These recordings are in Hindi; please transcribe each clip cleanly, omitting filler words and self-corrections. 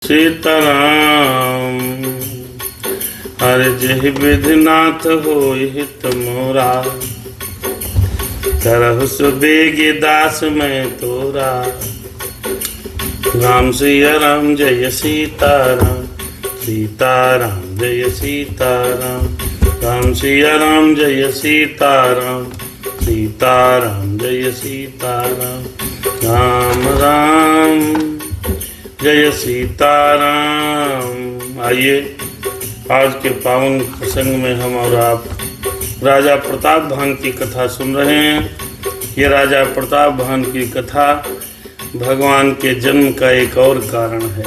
सीताराम। हर जहि विधिनाथ होई हित मोरा, करहु सुबेगे दास मैं तोरा। राम सिया राम जय सीताराम, सीताराम जय सीताराम। राम सिया राम जय सीताराम, सीताराम जय सीताराम। राम राम जय सीताराम। आइए आज के पावन प्रसंग में हम और आप राजा प्रताप भान की कथा सुन रहे हैं। ये राजा प्रताप भान की कथा भगवान के जन्म का एक और कारण है।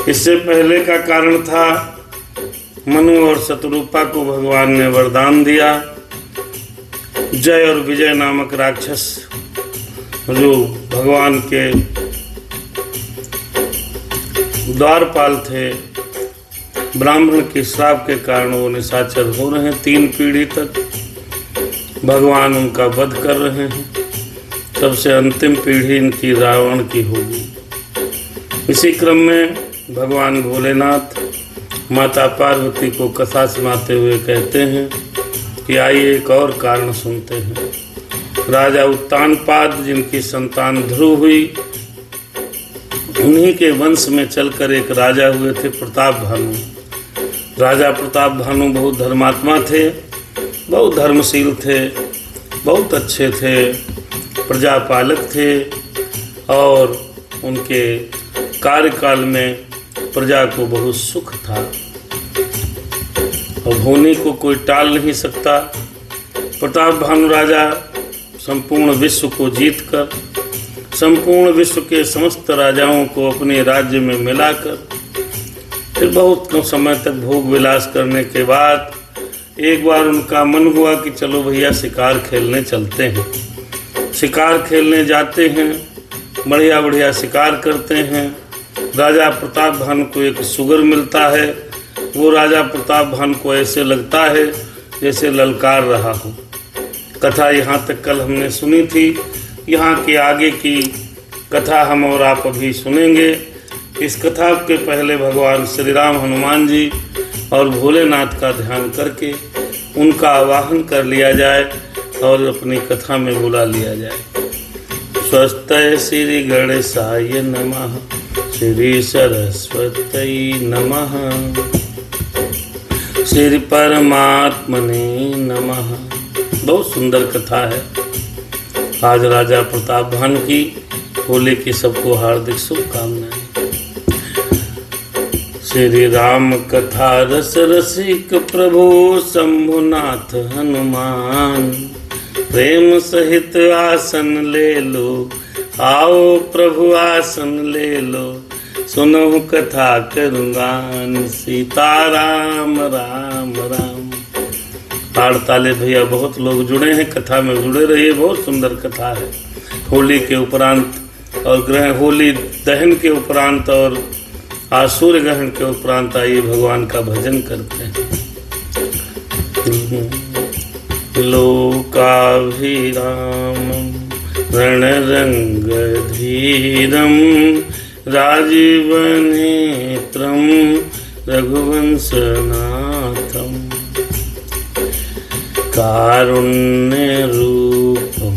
इससे पहले का कारण था मनु और शतरूपा को भगवान ने वरदान दिया। जय और विजय नामक राक्षस जो भगवान के द्वारपाल थे, ब्राह्मण के श्राप के कारण वो निशाचर हो रहे हैं। 3 पीढ़ी तक भगवान उनका वध कर रहे हैं। सबसे अंतिम पीढ़ी इनकी रावण की होगी। इसी क्रम में भगवान भोलेनाथ माता पार्वती को कथा सुनाते हुए कहते हैं कि आइए एक और कारण सुनते हैं। राजा उत्तानपाद जिनकी संतान ध्रुव हुई, उन्हीं के वंश में चलकर एक राजा हुए थे प्रताप भानु। राजा प्रताप भानु बहुत धर्मात्मा थे, बहुत धर्मशील थे, बहुत अच्छे थे, प्रजापालक थे और उनके कार्यकाल में प्रजा को बहुत सुख था। और होने को कोई टाल नहीं सकता। प्रताप भानु राजा संपूर्ण विश्व को जीतकर संपूर्ण विश्व के समस्त राजाओं को अपने राज्य में मिलाकर फिर बहुत कम समय तक भोग विलास करने के बाद एक बार उनका मन हुआ कि चलो भैया शिकार खेलने चलते हैं। शिकार खेलने जाते हैं, बढ़िया बढ़िया शिकार करते हैं। राजा प्रताप भानु को एक सुगर मिलता है। वो राजा प्रताप भानु को ऐसे लगता है जैसे ललकार रहा हो। कथा यहाँ तक कल हमने सुनी थी। यहाँ के आगे की कथा हम और आप अभी सुनेंगे। इस कथा के पहले भगवान श्री राम, हनुमान जी और भोलेनाथ का ध्यान करके उनका आवाहन कर लिया जाए और अपनी कथा में बुला लिया जाए। स्वस्ति श्री गणेशाय नमः, श्री सरस्वती नमः, श्री परमात्मने नमः। बहुत सुंदर कथा है। आज राजा प्रताप भानु की होली की सबको हार्दिक शुभकामनाएं। श्री राम कथा रस रसिक प्रभु शंभुनाथ हनुमान, प्रेम सहित आसन ले लो, आओ प्रभु आसन ले लो, सुनो कथा करुगान, सीताराम राम राम। ताले भैया बहुत लोग जुड़े हैं, कथा में जुड़े रहिए। बहुत सुंदर कथा है। होली के उपरांत और ग्रहण, होली दहन के उपरांत और आज सूर्य ग्रहण के उपरांत आइए भगवान का भजन करते हैं। लोकाभिराम रणरंग धीरम, राजीव नेत्रम रघुवंश नाथम, कारुण्य रूपम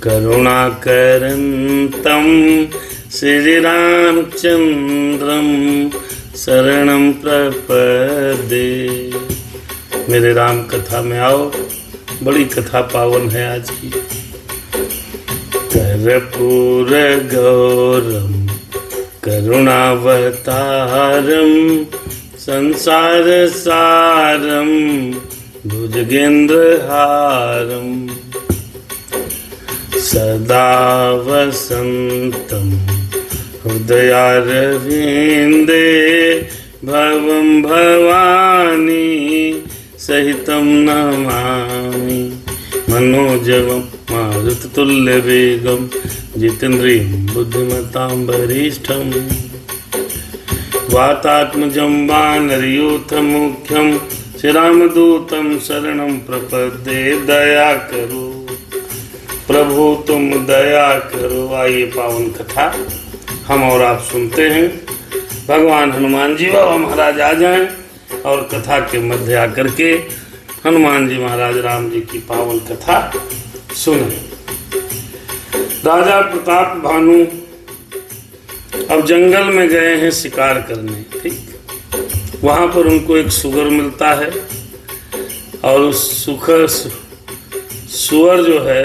करुणाकरंतम, श्री रामचंद्रम शरणं प्रपदे। मेरे राम कथा में आओ, बड़ी कथा पावन है आज की। कर्पूर गौरम करुणावतारम, संसार सारम भुजगेन्द्रहारम, सदा वसंतं हृदयारविन्दे, भवं भवानी सहितं नमामि। मनोजवं मारुततुल्यवेगं, जितेन्द्रियं बुद्धिमतां वरिष्ठं, वातात्मजं वानरयूथमुख्यं, श्री रामदूतं शरणं प्रपद्ये। दया करो प्रभु तुम दया करो। आइए पावन कथा हम और आप सुनते हैं। भगवान हनुमान जी बाबा महाराज आ जाएं और कथा के मध्य आकर के हनुमान जी महाराज राम जी की पावन कथा सुने। राजा प्रताप भानु अब जंगल में गए हैं शिकार करने। ठीक, वहां पर उनको एक सुअर मिलता है और उस सुअर जो है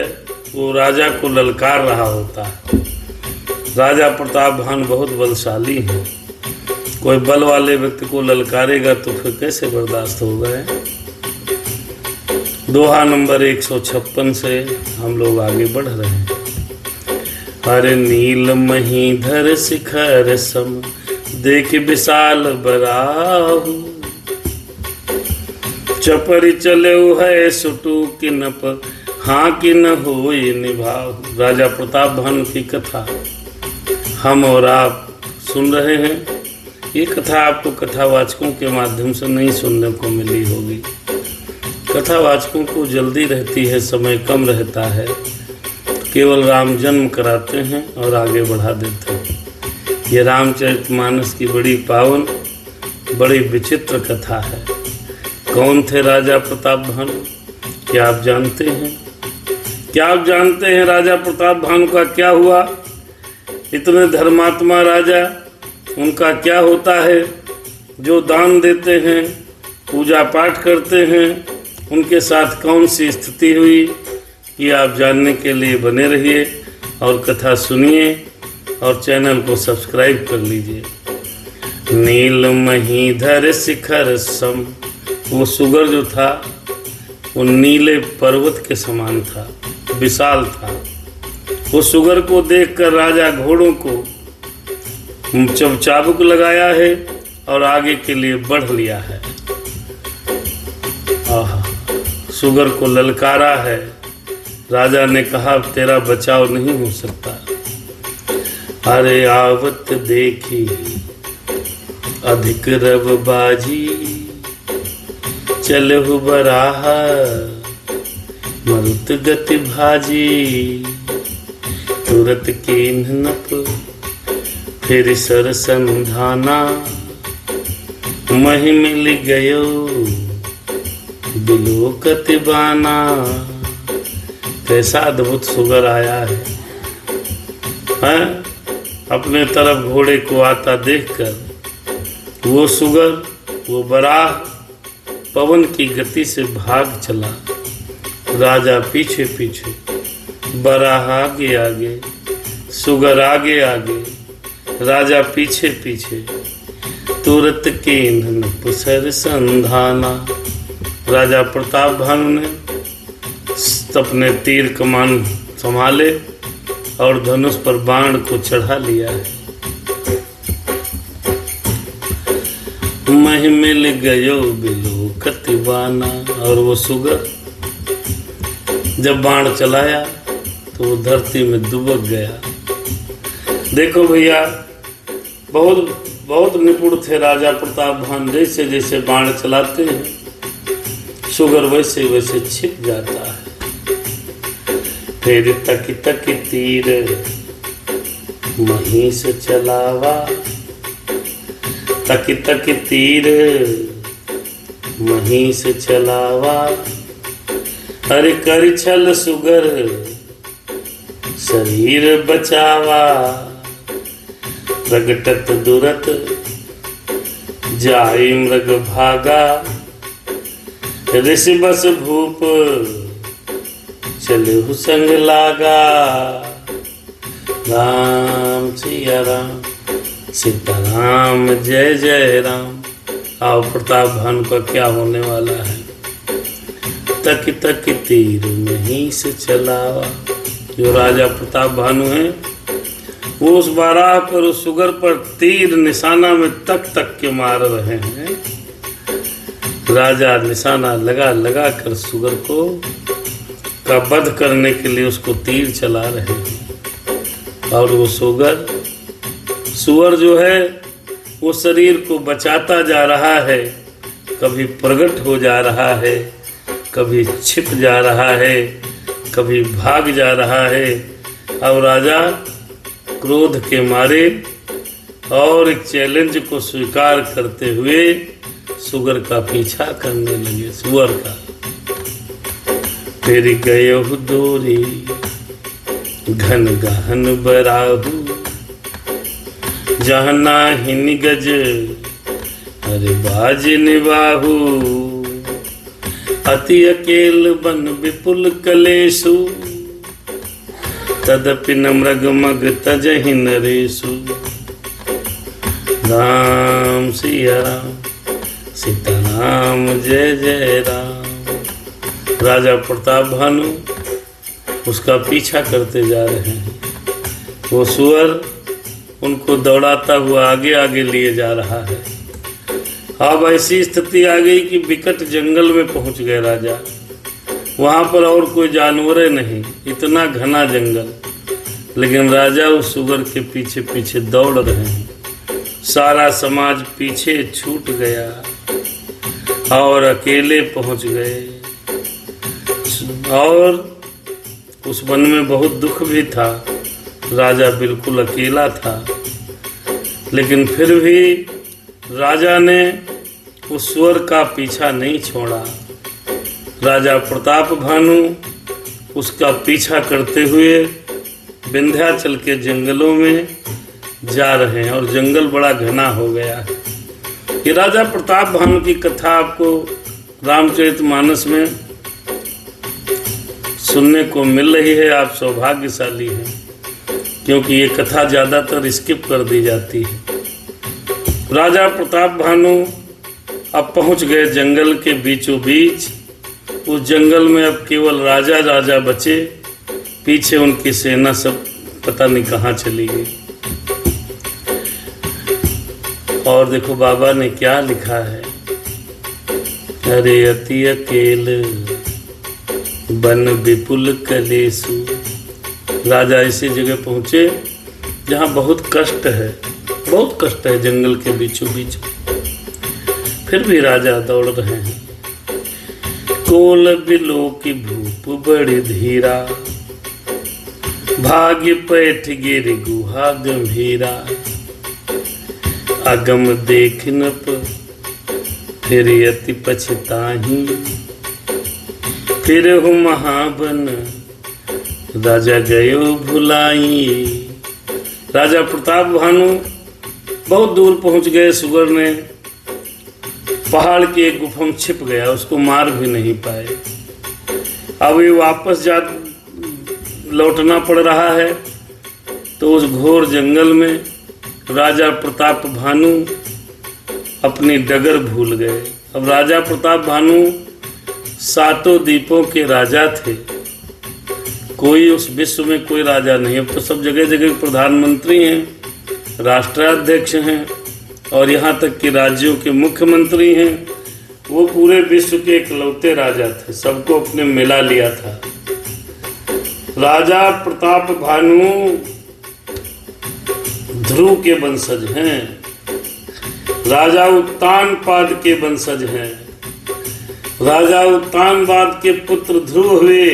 वो राजा को ललकार रहा होता है। राजा प्रताप भानु बहुत बलशाली हैं, कोई बल वाले व्यक्ति को ललकारेगा तो फिर कैसे बर्दाश्त होगा। दोहा नंबर 156 से हम लोग आगे बढ़ रहे हैं। अरे नील महीधर शिखर सम देख विशाल बराहु, चपरी चले है सुटू कि न पर हाँ कि न होए निभाव। राजा प्रताप भानु की कथा हम और आप सुन रहे हैं। ये कथा आपको कथावाचकों के माध्यम से नहीं सुनने को मिली होगी। कथावाचकों को जल्दी रहती है, समय कम रहता है, केवल राम जन्म कराते हैं और आगे बढ़ा देते हैं। ये रामचरितमानस की बड़ी पावन, बड़ी विचित्र कथा है। कौन थे राजा प्रताप भानु, क्या आप जानते हैं? क्या आप जानते हैं राजा प्रताप भानु का क्या हुआ? इतने धर्मात्मा राजा, उनका क्या होता है? जो दान देते हैं, पूजा पाठ करते हैं, उनके साथ कौन सी स्थिति हुई, ये आप जानने के लिए बने रहिए और कथा सुनिए और चैनल को सब्सक्राइब कर लीजिए। नील महीधर शिखर सम, वो सुगर जो था वो नीले पर्वत के समान था, विशाल था। वो सुगर को देखकर राजा घोड़ों को चाबुक लगाया है और आगे के लिए बढ़ लिया है। सुगर को ललकारा है। राजा ने कहा तेरा बचाव नहीं हो सकता। अरे आवत देखी अधिक रव बाजी, चलहु बराह मरुत गति भाजी। तुरत कीन्ह नप फिर सर संधाना, महि मिल गयो बिलोकत बाना। कैसा अद्भुत सुगर आया है, हैं? अपने तरफ घोड़े को आता देखकर वो सुगर, वो बराह पवन की गति से भाग चला। राजा पीछे पीछे, बराह आगे आगे, सुगर आगे आगे, राजा पीछे पीछे। तुरत कीन्ह पुसर संधाना। राजा प्रताप भानु ने अपने तीर कमान संभाले और धनुष पर बाण को चढ़ा लिया है। महि मिल गयो बिलोकत बाना। और वो सुगर जब बाण चलाया तो वो धरती में दुबक गया। देखो भैया, बहुत निपुण थे राजा प्रताप भानु। जैसे जैसे बाण चलाते हैं सुगर वैसे वैसे छिप जाता है। फिर तक तक तीर मही से चलावा, तक तक तीर मही से चलावा। अरे कर छल सुगर शरीर बचावा। प्रगटत दुरत जाई मृग भागा। ऋषि बस भूप चले संग लागा। राम सिया राम, सीताराम जय जय राम। आओ प्रताप भानु का क्या होने वाला है। तक तक तीर नहीं से चलावा। जो राजा प्रताप भानु है वो उस बाराह पर, उस सुगर पर तीर निशाना में तक तक के मार रहे हैं। राजा निशाना लगा लगा कर सुगर को का वध करने के लिए उसको तीर चला रहे हैं। और वो सुअर जो है वो शरीर को बचाता जा रहा है, कभी प्रकट हो जा रहा है, कभी छिप जा रहा है, कभी भाग जा रहा है। अब राजा क्रोध के मारे और एक चैलेंज को स्वीकार करते हुए सुगर का पीछा करने लगे, सुअर का। फिर गयो दोरी घन गहन बराहू, जहाँ नाहि निगज अरे बाज निबाहू। अति अकेल बन विपुल कलेशु, तदपि न मृग मग तजहि नरेशु। राम सिया राम, सीताराम जय जय राम। राजा प्रताप भानु उसका पीछा करते जा रहे हैं। वो सुअर उनको दौड़ाता हुआ आगे आगे लिए जा रहा है। अब ऐसी स्थिति आ गई कि विकट जंगल में पहुंच गए राजा। वहां पर और कोई जानवर नहीं, इतना घना जंगल, लेकिन राजा उस सुअर के पीछे पीछे दौड़ रहे हैं। सारा समाज पीछे छूट गया और अकेले पहुंच गए। और उस वन में बहुत दुख भी था, राजा बिल्कुल अकेला था, लेकिन फिर भी राजा ने उस सुअर का पीछा नहीं छोड़ा। राजा प्रताप भानु उसका पीछा करते हुए विंध्याचल के जंगलों में जा रहे हैं और जंगल बड़ा घना हो गया है। ये राजा प्रताप भानु की कथा आपको रामचरितमानस में सुनने को मिल रही है। आप सौभाग्यशाली हैं, क्योंकि ये कथा ज़्यादातर स्किप कर दी जाती है। राजा प्रताप भानु अब पहुंच गए जंगल के बीचों बीच। उस जंगल में अब केवल राजा राजा बचे, पीछे उनकी सेना सब पता नहीं कहाँ चली गई। और देखो बाबा ने क्या लिखा है, अरे अति अकेल बन विपुल कलेसु। राजा ऐसी जगह पहुंचे जहाँ बहुत कष्ट है, बहुत कष्ट है जंगल के बीचों बीच। फिर भी राजा दौड़ रहे हैं। कोल बिलो की भूप बड़ी धीरा, भाग्य पैठ गिर गुहा गंभीरा। अगम देख न फिर अति पछताही, फिर हो महाबन राजा गयो भुलाई। राजा प्रताप भानु बहुत दूर पहुंच गए। सुअर ने पहाड़ के एक गुफा में छिप गया, उसको मार भी नहीं पाए। अब ये वापस लौटना पड़ रहा है। तो उस घोर जंगल में राजा प्रताप भानु अपनी डगर भूल गए। अब राजा प्रताप भानु 7 द्वीपों के राजा थे। कोई उस विश्व में कोई राजा नहीं। अब तो सब जगह जगह प्रधानमंत्री हैं, राष्ट्राध्यक्ष हैं और यहाँ तक कि राज्यों के मुख्यमंत्री हैं। वो पूरे विश्व के इकलौते राजा थे, सबको अपने मिला लिया था। राजा प्रताप भानु ध्रुव के वंशज हैं, राजा उत्तानपाद के वंशज हैं। राजा उत्तानपाद के पुत्र ध्रुव हुए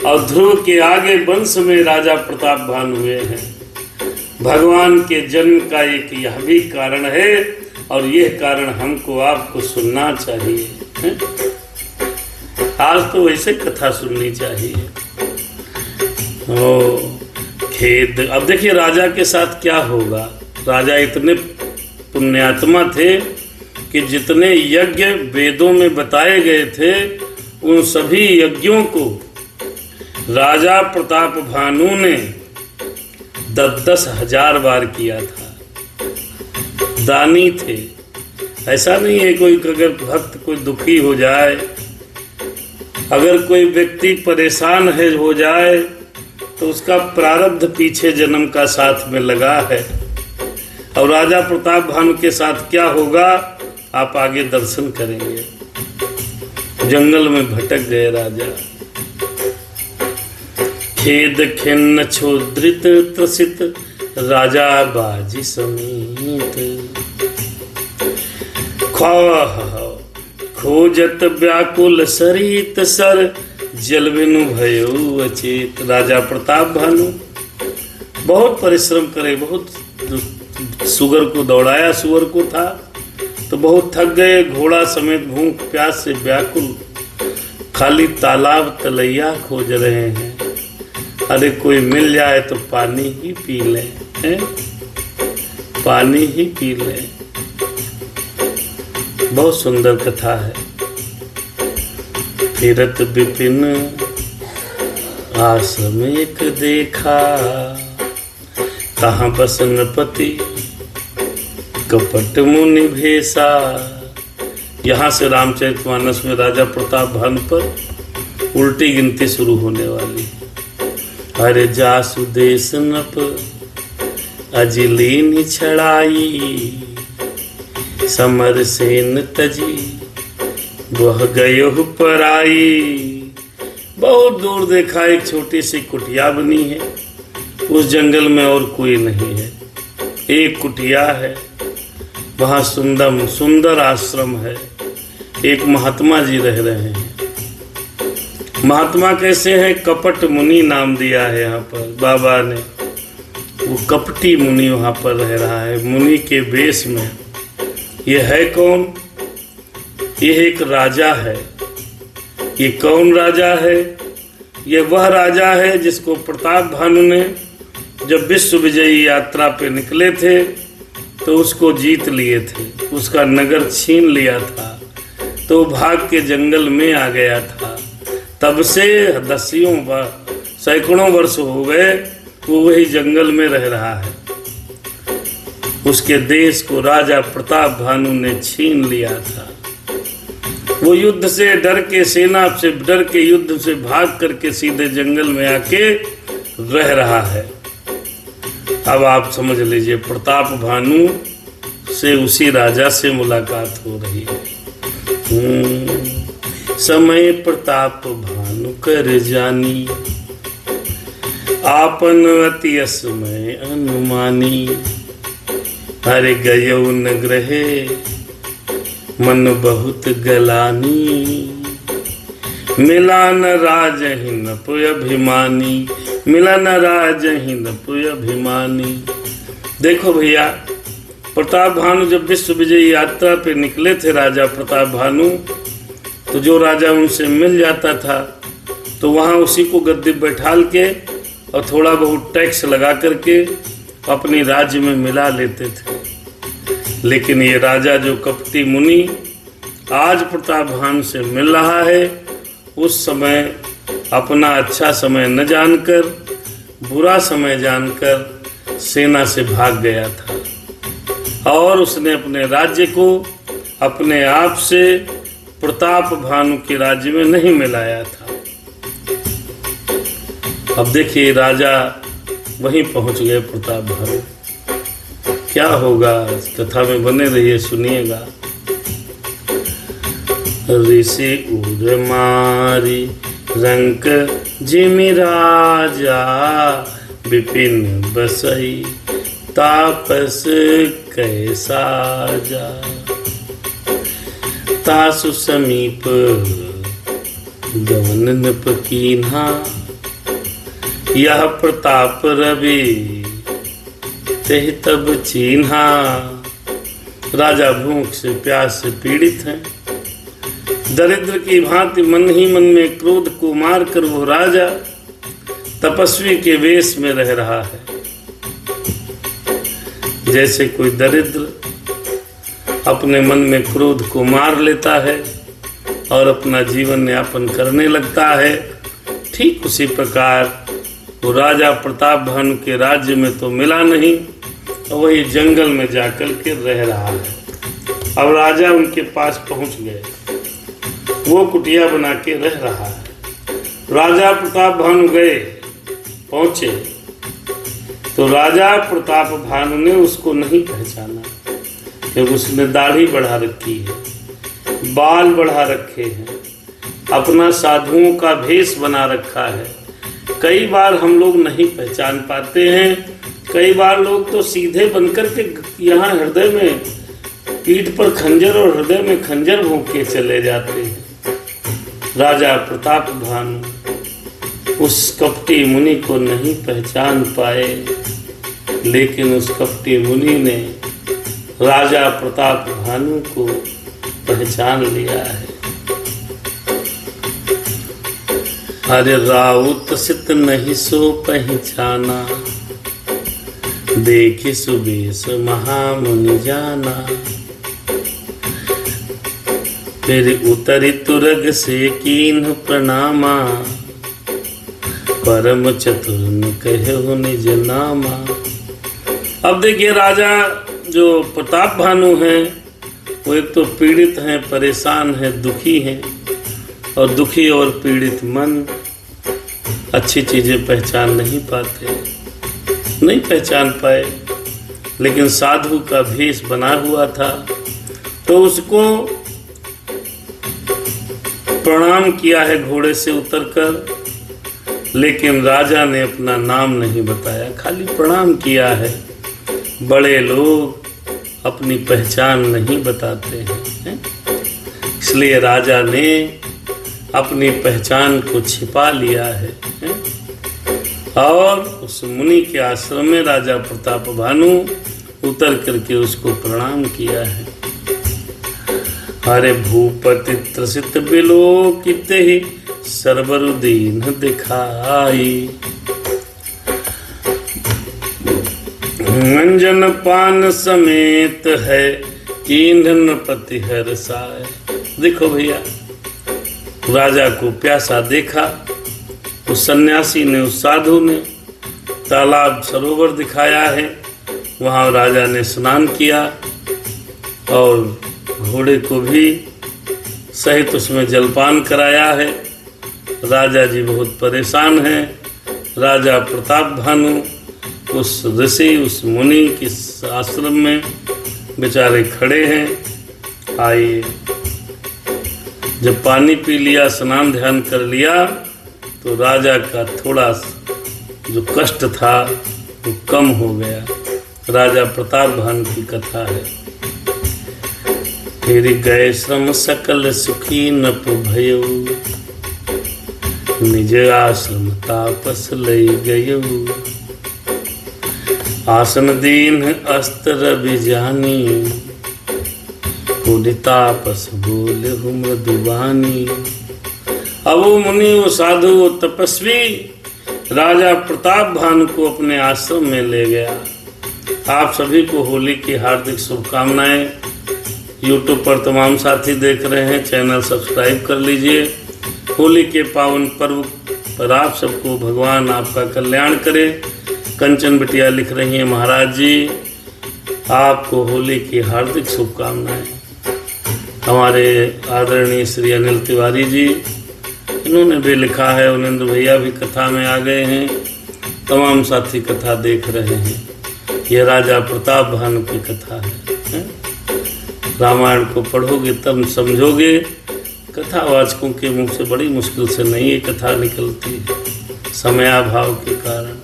और ध्रुव के आगे वंश में राजा प्रताप भानु हुए हैं। भगवान के जन्म का एक यह भी कारण है और यह कारण हमको आपको सुनना चाहिए। आज तो वैसे कथा सुननी चाहिए। खेद। अब देखिए राजा के साथ क्या होगा। राजा इतने पुण्यात्मा थे कि जितने यज्ञ वेदों में बताए गए थे उन सभी यज्ञों को राजा प्रताप भानु ने 10-10 हजार बार किया था। दानी थे। ऐसा नहीं है कोई अगर भक्त कोई दुखी हो जाए, अगर कोई व्यक्ति परेशान है हो जाए तो उसका प्रारब्ध पीछे जन्म का साथ में लगा है। और राजा प्रताप भानु के साथ क्या होगा आप आगे दर्शन करेंगे। जंगल में भटक गए राजा। खेद खिन्न छोद्रित त्रसित राजा बाजी समेत। खोजत व्याकुल सरित सर जल बिनु भयो अचेत। राजा प्रताप भानु बहुत परिश्रम करे, बहुत सुगर को दौड़ाया, सुअर को था तो बहुत थक गए, घोड़ा समेत भूख प्यास से व्याकुल खाली तालाब तलैया खोज रहे हैं। अरे कोई मिल जाए तो पानी ही पी लें, हैं? पानी ही पी लें। बहुत सुंदर कथा है। फिरत विपिन आश्रम एक देखा, कहाँ बस नृपति कपट मुनि भेसा। यहाँ से रामचरितमानस में राजा प्रताप भानु पर उल्टी गिनती शुरू होने वाली है। अरे जासु देश नप अजिलीन छड़ाई, समर सेन तजी वह गयो पराई। बहुत दूर देखा एक छोटी सी कुटिया बनी है, उस जंगल में और कोई नहीं है, एक कुटिया है, वहाँ सुंदर सुंदर आश्रम है, एक महात्मा जी रह रहे हैं। महात्मा कैसे हैं? कपट मुनि नाम दिया है यहाँ पर बाबा ने। वो कपटी मुनि वहाँ पर रह रहा है, मुनि के वेश में। ये है कौन? ये एक राजा है। ये कौन राजा है? ये वह राजा है जिसको प्रताप भानु ने जब विश्व विजयी यात्रा पे निकले थे तो उसको जीत लिए थे, उसका नगर छीन लिया था, तो भाग के जंगल में आ गया था। तब से सैकड़ों वर्ष हो गए वो वही जंगल में रह रहा है। उसके देश को राजा प्रताप भानु ने छीन लिया था। वो युद्ध से डर के, सेना से डर के, युद्ध से भाग करके सीधे जंगल में आके रह रहा है। अब आप समझ लीजिए, प्रताप भानु से उसी राजा से मुलाकात हो रही है। समय प्रताप भानु कर जानी, आपन अति असमय अनुमानी। हरे गयो न ग्रहे मन बहुत गलानी, मिला न राजहीन पुय अभिमानी, मिला न राजहीन पुय अभिमानी। देखो भैया, प्रताप भानु जब विश्व विजयी यात्रा पे निकले थे राजा प्रताप भानु, तो जो राजा उनसे मिल जाता था तो वहाँ उसी को गद्दी बैठाल के और थोड़ा बहुत टैक्स लगा करके अपने राज्य में मिला लेते थे। लेकिन ये राजा जो कपटी मुनि आज प्रताप भानु से मिल रहा है, उस समय अपना अच्छा समय न जानकर, बुरा समय जानकर सेना से भाग गया था और उसने अपने राज्य को अपने आप से प्रताप भानु के राज्य में नहीं मिलाया था। अब देखिए, राजा वहीं पहुंच गए प्रताप भानु। क्या होगा कथा में बने रहिए, सुनिएगा। ऋषि उर मारी रंक जिमि राजा, विपिन बसई तापस कैसा जा। तासु समीप गवन नृप कीन्हा, यह प्रताप रवि तेह तब चीन्हा। राजा भूख से प्यास से पीड़ित हैं। दरिद्र की भांति मन ही मन में क्रोध को मार कर वो राजा तपस्वी के वेश में रह रहा है। जैसे कोई दरिद्र अपने मन में क्रोध को मार लेता है और अपना जीवन यापन करने लगता है, ठीक उसी प्रकार वो राजा प्रताप भानु के राज्य में तो मिला नहीं और वही जंगल में जाकर के रह रहा है। अब राजा उनके पास पहुंच गए, वो कुटिया बना के रह रहा है। राजा प्रताप भानु गए, पहुंचे तो राजा प्रताप भानु ने उसको नहीं पहचाना, क्योंकि उसने दाढ़ी बढ़ा रखी है, बाल बढ़ा रखे हैं, अपना साधुओं का भेष बना रखा है। कई बार हम लोग नहीं पहचान पाते हैं। कई बार लोग तो सीधे बनकर के यहाँ हृदय में, पीठ पर खंजर और हृदय में खंजर भोंक के चले जाते हैं। राजा प्रताप भानु उस कपटी मुनि को नहीं पहचान पाए। लेकिन उस कपटी मुनि ने राजा प्रताप भानु को पहचान लिया है। अरे राउत सित नहीं सो पहचाना, देखि सुबेश महामुनि जाना। फिर उतरि तुरग से कीन्ह प्रणामा, परम चतुर कहो निज नामा। अब देखिए राजा जो प्रताप भानु हैं वो एक तो पीड़ित हैं, परेशान हैं, दुखी हैं, और दुखी और पीड़ित मन अच्छी चीजें पहचान नहीं पाते, नहीं पहचान पाए। लेकिन साधु का भेष बना हुआ था तो उसको प्रणाम किया है घोड़े से उतरकर, लेकिन राजा ने अपना नाम नहीं बताया, खाली प्रणाम किया है। बड़े लोग अपनी पहचान नहीं बताते हैं, इसलिए राजा ने अपनी पहचान को छिपा लिया है। और उस मुनि के आश्रम में राजा प्रताप भानु उतर करके उसको प्रणाम किया है। अरे भूपति त्रसित बिलोकित ही सर्वरुदीन दिखाई, मंजन पान समेत है कीन्ह पति हरसाय। देखो भैया, राजा को प्यासा देखा, उस सन्यासी ने, उस साधु ने तालाब सरोवर दिखाया है, वहाँ राजा ने स्नान किया और घोड़े को भी सहित उसमें जलपान कराया है। राजा जी बहुत परेशान हैं। राजा प्रताप भानु उस ऋषि, उस मुनि के आश्रम में बेचारे खड़े हैं। आइए, जब पानी पी लिया, स्नान ध्यान कर लिया, तो राजा का थोड़ा जो कष्ट था वो कम हो गया। राजा प्रताप भानु की कथा है। फिर गए श्रम सकल सुखी नप भयो, निज आश्रम तापस लई गयो। आसन दीन अस्त्र बिजानी, तापस बोले मृदुबानी। अब वो मुनि, वो साधु, वो तपस्वी राजा प्रताप भानु को अपने आश्रम में ले गया। आप सभी को होली की हार्दिक शुभकामनाएं। यूट्यूब पर तमाम साथी देख रहे हैं, चैनल सब्सक्राइब कर लीजिए। होली के पावन पर्व पर आप सबको भगवान आपका कल्याण करे। कंचन बिटिया लिख रही हैं, महाराज जी आपको होली की हार्दिक शुभकामनाएं। हमारे आदरणीय श्री अनिल तिवारी जी, इन्होंने भी लिखा है। उनेंद्र भैया भी कथा में आ गए हैं। तमाम साथी कथा देख रहे हैं। यह राजा प्रताप भानु की कथा है। रामायण को पढ़ोगे तब समझोगे। कथावाचकों के मुंह से बड़ी मुश्किल से नहीं ये कथा निकलती है, समयाभाव के कारण।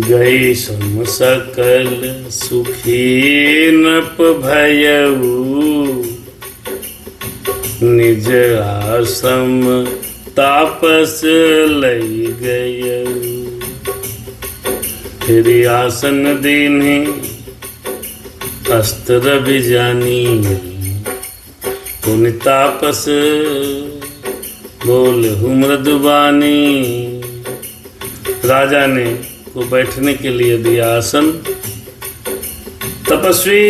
गई सम सकल सुखी नप भयऊ, निज आश्रम तापस लई गयऊ। फिर आसन दीन्हि अस्त्र बिजानी, पुनि तापस बोलहु मृदुबानी। राजा ने को बैठने के लिए दिया आसन। तपस्वी,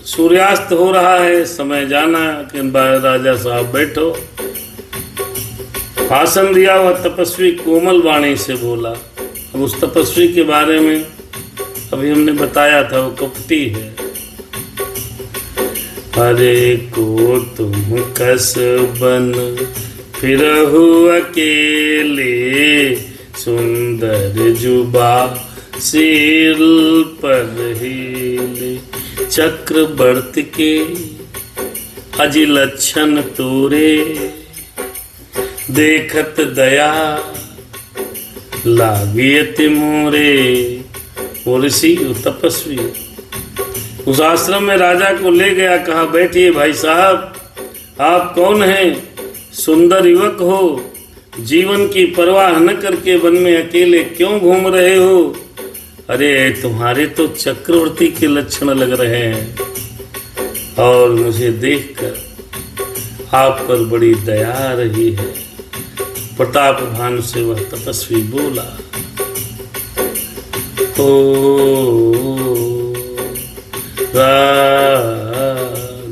सूर्यास्त हो रहा है, समय जाना कि राजा साहब बैठो। आसन दिया हुआ तपस्वी कोमल वाणी से बोला। अब उस तपस्वी के बारे में अभी हमने बताया था, वो कपटी है। अरे को तुम कस बन फिरहु अकेले, सुंदर जुबा सिर पर हिले। चक्रवर्ती के अजि लक्षण तोरे, देखत दया लागियति मोरे। वो ऋषि, तपस्वी उस आश्रम में राजा को ले गया। कहा बैठिए भाई साहब, आप कौन हैं? सुंदर युवक हो, जीवन की परवाह न करके वन में अकेले क्यों घूम रहे हो? अरे तुम्हारे तो चक्रवर्ती के लक्षण लग रहे हैं और मुझे देखकर आप पर बड़ी दया आ रही है। प्रताप भानु से वह तपस्वी बोला,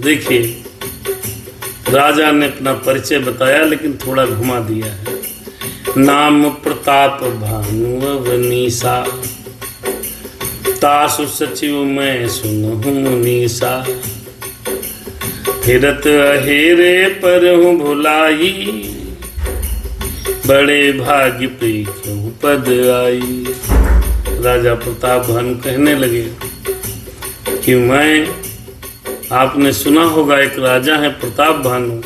देखिए राजा ने अपना परिचय बताया लेकिन थोड़ा घुमा दिया है। नाम प्रताप भानु अवनीसा, तासु सचिव मैं सुनहु मुनीसा, फिरत अहेरे पर हूँ भुलाई, बड़े भाग्य पे क्यों पद आई। राजा प्रताप भानु कहने लगे कि मैं, आपने सुना होगा एक राजा है प्रताप भानु।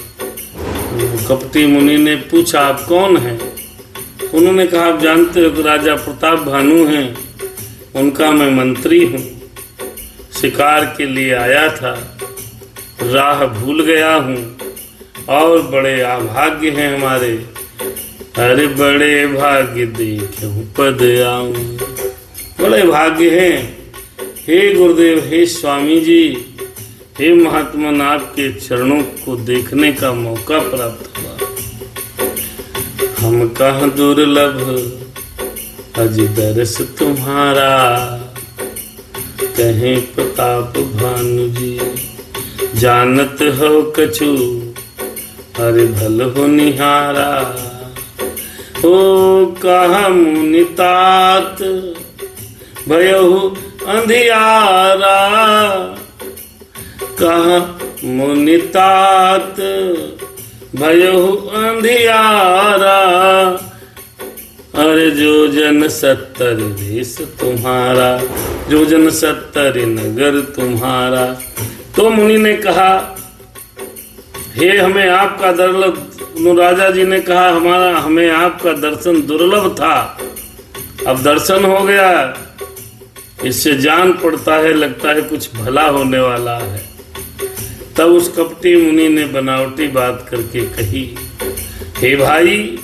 कपटी मुनि ने पूछा आप कौन हैं? उन्होंने कहा आप जानते हो कि राजा प्रताप भानु हैं, उनका मैं मंत्री हूँ। शिकार के लिए आया था, राह भूल गया हूँ और बड़े अभाग्य हैं हमारे। अरे बड़े भाग्य देखूं पद आऊं, बड़े भाग्य हैं। हे गुरुदेव, हे स्वामी जी, हे महात्मन, आपके चरणों को देखने का मौका प्राप्त हुआ। हम कहाँ दुर्लभ अज दर्श तुम्हारा, कहें प्रताप भानु जी, जानत हो कछु अरे भल हो निहारा। ओ कहा मुनि तात भयहु अंधियारा, कहा मुनि तात भयहु अंधियारा। अरे जो जन 70 देश तुम्हारा, जो जन 70 नगर तुम्हारा। तो मुनि ने कहा हे हमें आपका दुर्लभ, राजा जी ने कहा हमें आपका दर्शन दुर्लभ था, अब दर्शन हो गया, इससे जान पड़ता है, लगता है कुछ भला होने वाला है। तब उस कपटी मुनि ने बनावटी बात करके कही, हे भाई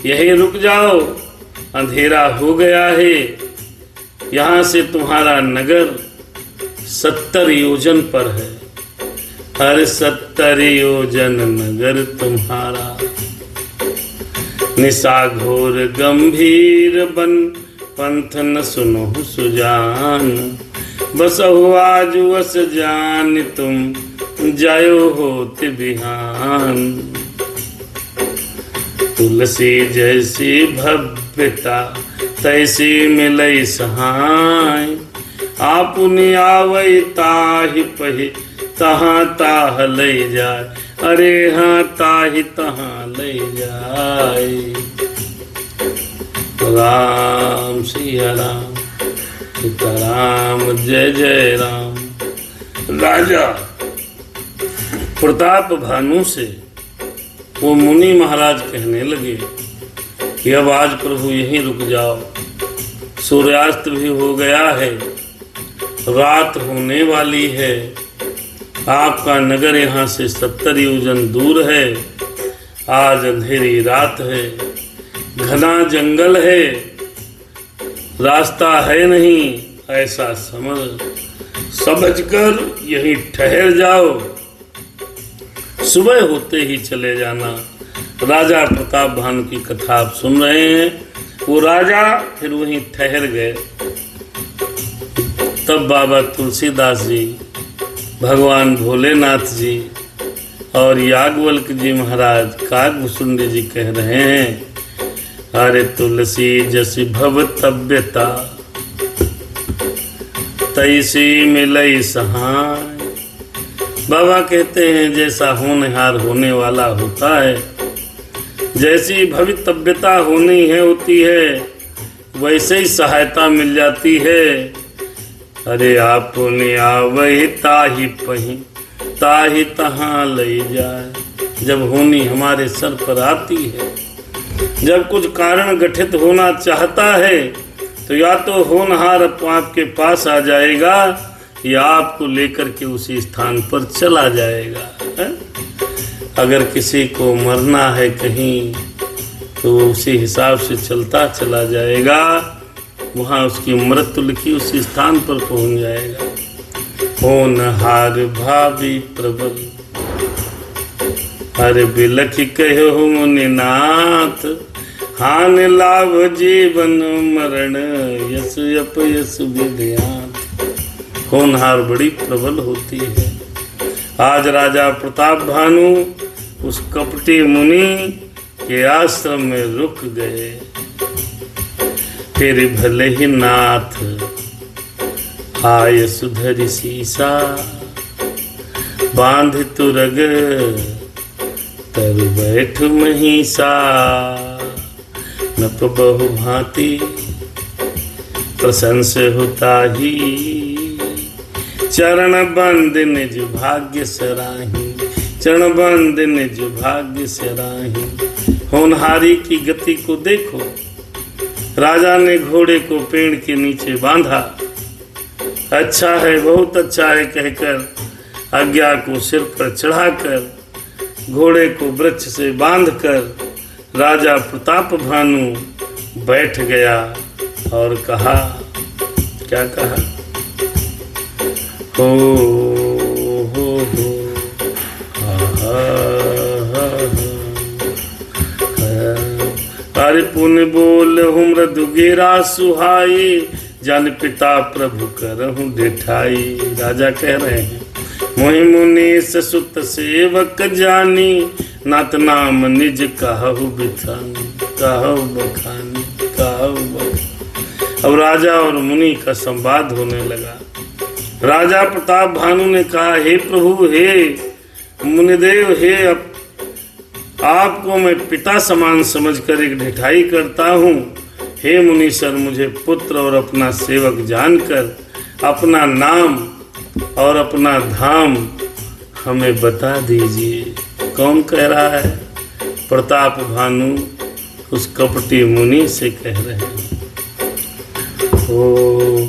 यहीं रुक जाओ, अंधेरा हो गया है, यहाँ से तुम्हारा नगर 70 योजन पर है। हर 70 योजन नगर तुम्हारा, निशा घोर गंभीर बन पंथ न सुनो सुजान। बसहु आज वस जान तुम जायो होत बिहान। तुलसी जैसी भव्यता तैसी मिलई सहाय। आपुनि आवै ताहि पहि तहाँ ताह ले जाए। अरे हाँ ताहि तहाँ ले जाए। राम सिया राम सीताराम जय जय राम। राजा प्रताप भानु से वो मुनि महाराज कहने लगे कि अब आज प्रभु यहीं रुक जाओ, सूर्यास्त भी हो गया है, रात होने वाली है, आपका नगर यहाँ से 70 योजन दूर है, आज अंधेरी रात है, घना जंगल है, रास्ता है नहीं, ऐसा समझकर यहीं ठहर जाओ, सुबह होते ही चले जाना। राजा प्रताप भानु की कथा आप सुन रहे हैं। वो राजा फिर वहीं ठहर गए। तब बाबा तुलसीदास जी, भगवान भोलेनाथ जी और याज्ञवल्क्य जी महाराज काकभुसुंडी जी कह रहे हैं, अरे तुलसी जसी भवतव्यता तैसी मिलई सहाय। बाबा कहते हैं जैसा होनहार होने वाला होता है, जैसी भवितव्यता होती है, वैसे ही सहायता मिल जाती है। अरे आपुनि आवै ताहि पहि ताहि तहाँ ले जाए। जब होनी हमारे सर पर आती है, जब कुछ कारण गठित होना चाहता है, तो या तो होनहार आपके पास आ जाएगा या आपको लेकर के उसी स्थान पर चला जाएगा है? अगर किसी को मरना है कहीं, तो उसी हिसाब से चलता चला जाएगा, वहाँ उसकी मृत्यु लिखी उसी स्थान पर पहुँच जाएगा। होनहार भावी प्रबल हर बिलख कहो मुनिनाथ, हान लाभ जीवन मरण यस अपयस विद्यात। होनहार बड़ी प्रबल होती है। आज राजा प्रताप भानु उस कपटी मुनि के आश्रम में रुक गए। फिर भले ही नाथ आय सुधरि सीसा, बांध तुरग तर बैठ महिषा। नप बहु भांति प्रशंस होता ही, चरण बंद निज भाग्य सराही। चरण बंद निज भाग्य सराही। होनहारी की गति को देखो। राजा ने घोड़े को पेड़ के नीचे बांधा। अच्छा है, बहुत अच्छा है कहकर आज्ञा को सिर पर चढ़ाकर घोड़े को वृक्ष से बांधकर राजा प्रताप भानु बैठ गया और कहा, क्या कहा? हो अरे पुण्य बोल हूँ मृदु गिरा सुहाई, जन पिता प्रभु करहूँ डिठाई। राजा कह रहे हैं, मोहि मुनीस सुत सेवक जानी, नात नाम निज कहु बिथानी। कहु बखानी कहु बखानी। अब राजा और मुनि का संवाद होने लगा। राजा प्रताप भानु ने कहा, हे प्रभु, हे मुनिदेव, हे आपको मैं पिता समान समझकर एक ढिठाई करता हूँ। हे मुनीश्वर, मुझे पुत्र और अपना सेवक जानकर अपना नाम और अपना धाम हमें बता दीजिए। कौन कह रहा है? प्रताप भानु उस कपटी मुनि से कह रहे हैं। ओ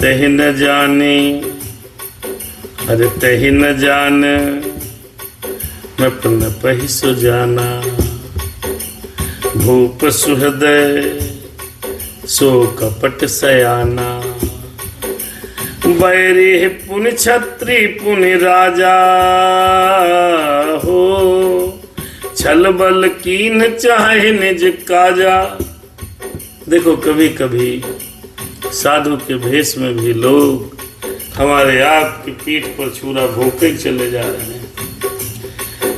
तहि न जाने, अरे तहि न जान, मैं पुन पहि सुजाना। भूप सुहृदय सो कपट सयाना। बैरी पुनि छत्री पुनि राजा हो, छल बल कीन चाहे निज काजा। देखो, कभी कभी साधु के भेष में भी लोग हमारे आप की पीठ पर छुरा भोंके चले जा रहे हैं।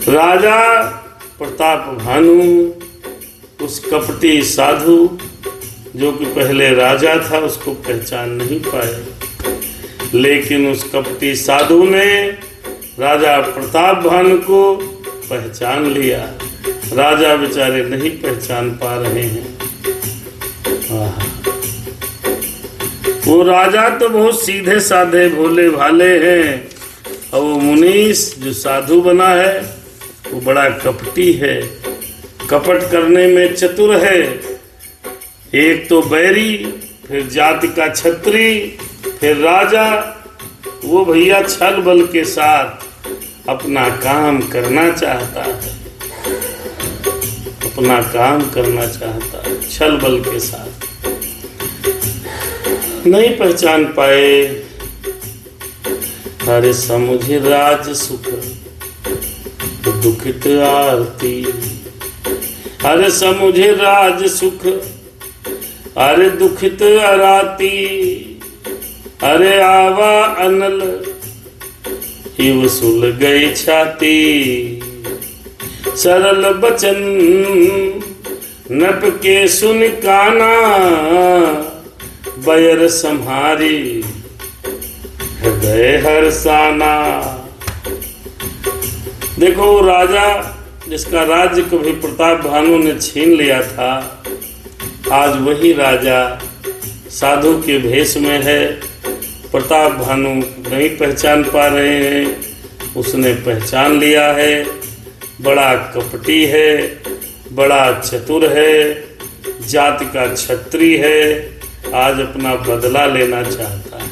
राजा प्रताप भानु उस कपटी साधु जो कि पहले राजा था उसको पहचान नहीं पाए, लेकिन उस कपटी साधु ने राजा प्रताप भानु को पहचान लिया। राजा बेचारे नहीं पहचान पा रहे हैं। वो राजा तो बहुत सीधे साधे भोले भाले हैं, और वो मुनीस जो साधु बना है वो बड़ा कपटी है, कपट करने में चतुर है। एक तो बैरी, फिर जाति का छत्री, फिर राजा। वो भैया छल बल के साथ अपना काम करना चाहता है, अपना काम करना चाहता है छल बल के साथ। नहीं पहचान पाए। अरे समुझे राज सुख दुखित आरती। अरे समुझे राज सुख, अरे दुखित आरती। अरे आवा अनल हिव सुल गई छाती। सरल बचन नप के सुन काना। बैर संहारी हृदय हर्षाना। देखो, राजा जिसका राज्य कभी प्रताप भानु ने छीन लिया था, आज वही राजा साधु के भेष में है। प्रताप भानु नहीं पहचान पा रहे हैं, उसने पहचान लिया है। बड़ा कपटी है, बड़ा चतुर है, जाति का छत्री है, आज अपना बदला लेना चाहता है।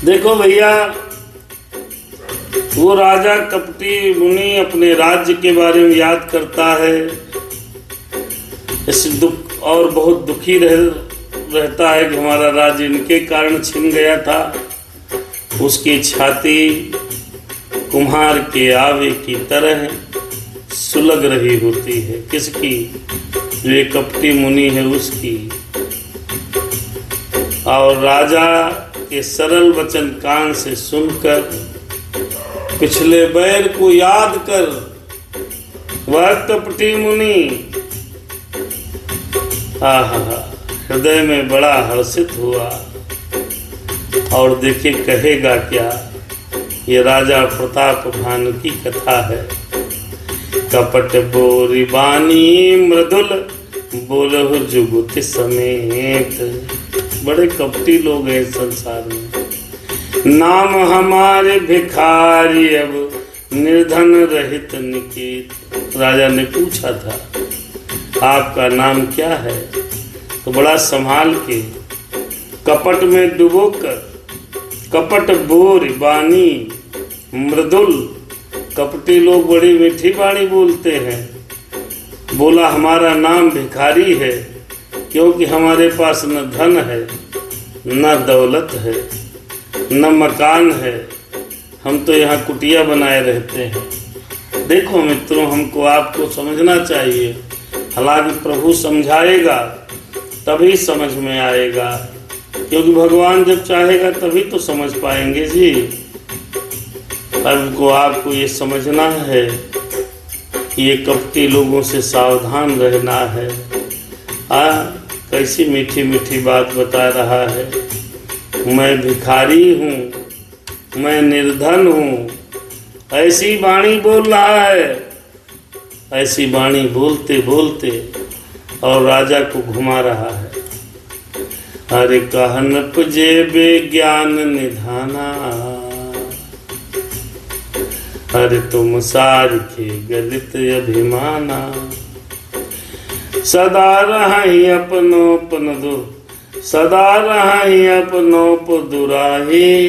देखो भैया, वो राजा कपटी मुनि अपने राज्य के बारे में याद करता है, इस दुख और बहुत दुखी रहता है कि हमारा राज्य इनके कारण छिन गया था। उसकी छाती कुम्हार के आवे की तरह सुलग रही होती है। किसकी? जो ये कपटी मुनि है उसकी। और राजा के सरल वचन कान से सुनकर पिछले बैर को याद कर वह कपटी मुनि हृदय में बड़ा हर्षित हुआ और देखिए कहेगा क्या। ये राजा प्रताप भानु की कथा है। कपट बोरी बानी मृदुल बोलहु जुगुति समेत। बड़े कपटी लोग हैं संसार में। नाम हमारे भिखारी अब निर्धन रहित निकेत। राजा ने पूछा था आपका नाम क्या है? तो बड़ा संभाल के कपट में डुबोकर, कपट बोर बानी मृदुल, कपटी लोग बड़ी मीठी बाणी बोलते हैं। बोला हमारा नाम भिखारी है क्योंकि हमारे पास न धन है, न दौलत है, न मकान है। हम तो यहाँ कुटिया बनाए रहते हैं। देखो मित्रों, हमको आपको समझना चाहिए। हालांकि प्रभु समझाएगा तभी समझ में आएगा, क्योंकि भगवान जब चाहेगा तभी तो समझ पाएंगे जी। अब को आपको ये समझना है कि ये कपटी लोगों से सावधान रहना है। कैसी मीठी मीठी बात बता रहा है। मैं भिखारी हूँ, मैं निर्धन हूँ, ऐसी वाणी बोल रहा है। ऐसी वाणी बोलते बोलते और राजा को घुमा रहा है। अरे कहन पुजे ज्ञान निधाना, अरे तुम सार के गलित अभिमाना। सदा रही अपनोपन दो, सदा रही अपनोप दुराहे।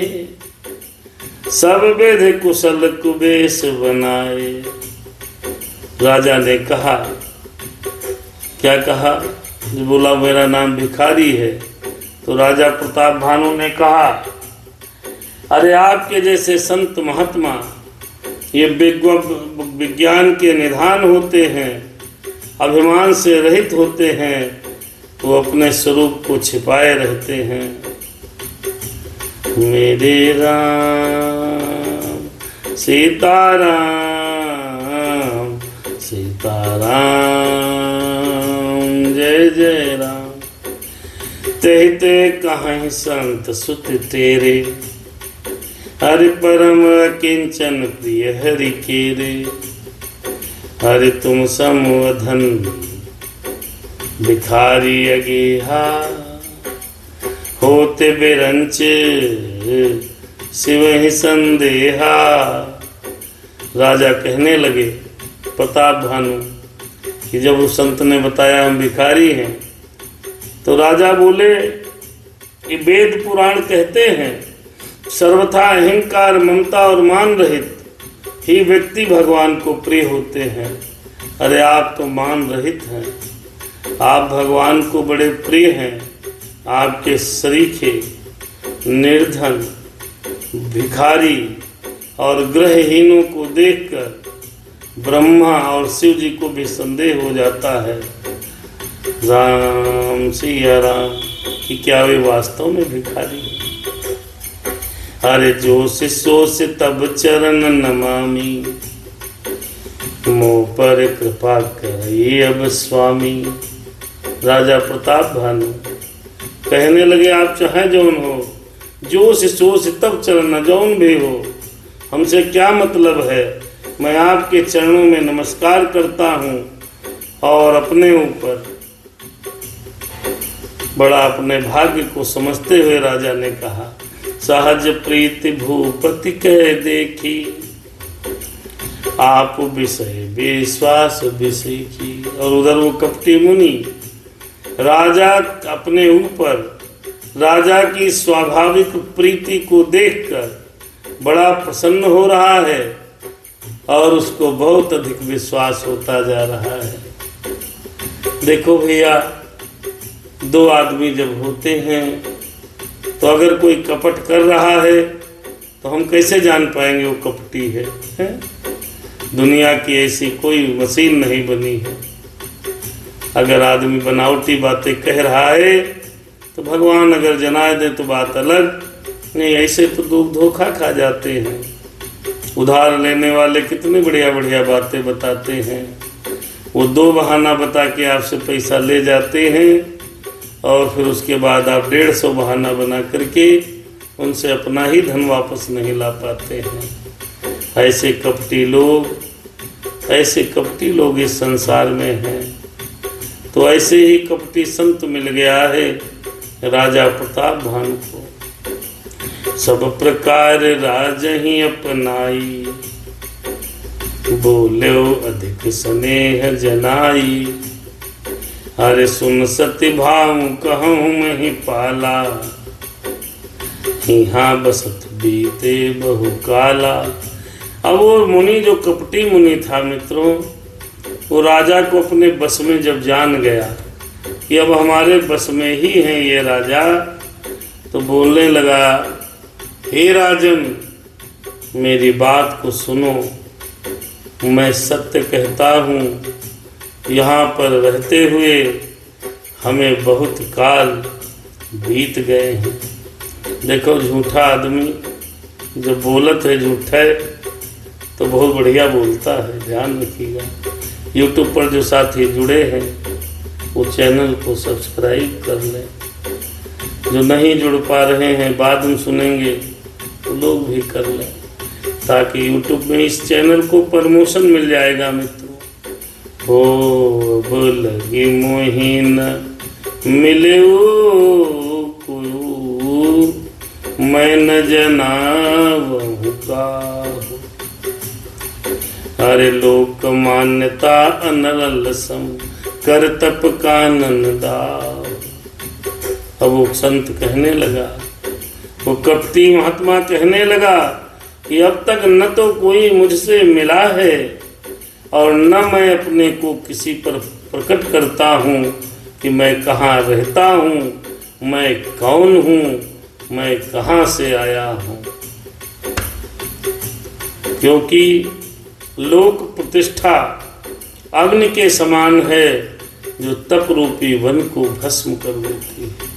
सब विधि कुशल कुबेश बनाए। राजा ने कहा, क्या कहा? बोला मेरा नाम भिखारी है। तो राजा प्रताप भानु ने कहा अरे आपके जैसे संत महात्मा ये विज्ञान के निधान होते हैं, अभिमान से रहित होते हैं, वो अपने स्वरूप को छिपाए रहते हैं। मेरे राम सीताराम सीताराम जय जय राम। ते कहीं संत सुत तेरे, हरि परम किंचन प्रिय हरि केरे। हरि तुम समधन भिखारी अगेहा, होते बिरंच शिव ही संदेहा। राजा कहने लगे प्रताप भानु कि जब उस संत ने बताया हम भिखारी हैं, तो राजा बोले कि वेद पुराण कहते हैं सर्वथा अहंकार ममता और मान रहित ही व्यक्ति भगवान को प्रिय होते हैं। अरे आप तो मान रहित हैं, आप भगवान को बड़े प्रिय हैं। आपके सरीखे निर्धन भिखारी और ग्रहहीनों को देखकर ब्रह्मा और शिव जी को भी संदेह हो जाता है। राम सिया राम कि क्या वे वास्तव में भिखारी हैं? अरे जोश सोश तब चरण नमामि, मोह पर कृपा करिए अब स्वामी। राजा प्रताप भानु कहने लगे आप चाहे जौन हो, जोश सोश तब चरण जौन भी हो, हमसे क्या मतलब है। मैं आपके चरणों में नमस्कार करता हूँ। और अपने ऊपर बड़ा अपने भाग्य को समझते हुए राजा ने कहा सहज प्रीति भूपति कह देखी, आप विषय विश्वास विषय की। और उधर वो कपटी मुनि राजा अपने ऊपर राजा की स्वाभाविक प्रीति को देखकर बड़ा प्रसन्न हो रहा है और उसको बहुत अधिक विश्वास होता जा रहा है। देखो भैया, दो आदमी जब होते हैं तो अगर कोई कपट कर रहा है तो हम कैसे जान पाएंगे वो कपटी है? दुनिया की ऐसी कोई मशीन नहीं बनी है। अगर आदमी बनावटी बातें कह रहा है तो भगवान अगर जनाए दे तो बात अलग, नहीं ऐसे तो लोग धोखा खा जाते हैं। उधार लेने वाले कितनी बढ़िया बढ़िया बातें बताते हैं, वो दो बहाना बता के आपसे पैसा ले जाते हैं और फिर उसके बाद आप 150 बहाना बना करके उनसे अपना ही धन वापस नहीं ला पाते हैं। ऐसे कपटी लोग इस संसार में हैं। तो ऐसे ही कपटी संत मिल गया है राजा प्रताप भानु को। सब प्रकार राज ही अपनाई, बोलो अधिक स्नेह जनाई। अरे सुन सत्य भाव कहूँ मैं ही पाला, यहाँ बसत बीते बहु काला। अब वो मुनि जो कपटी मुनि था मित्रों, वो राजा को अपने बस में जब जान गया कि अब हमारे बस में ही हैं ये राजा, तो बोलने लगा, हे राजन मेरी बात को सुनो, मैं सत्य कहता हूँ, यहाँ पर रहते हुए हमें बहुत काल बीत गए हैं। देखो झूठा आदमी जब बोलत है झूठा तो बहुत बढ़िया बोलता है, ध्यान रखिएगा। YouTube पर जो साथी जुड़े हैं वो चैनल को सब्सक्राइब कर लें। जो नहीं जुड़ पा रहे हैं बाद में सुनेंगे तो लोग भी कर लें, ताकि YouTube में इस चैनल को प्रमोशन मिल जाएगा मित्रों। हो लगी मोहिन मिले मैं न जनावहु काहू। अरे लोक मान्यता अनरल सम कर तप कानन दाव। अब वो संत कहने लगा, वो कपटी महात्मा कहने लगा कि अब तक न तो कोई मुझसे मिला है और न मैं अपने को किसी पर प्रकट करता हूँ कि मैं कहाँ रहता हूँ, मैं कौन हूँ, मैं कहाँ से आया हूँ। क्योंकि लोक प्रतिष्ठा अग्नि के समान है जो तप रूपी वन को भस्म कर देती है।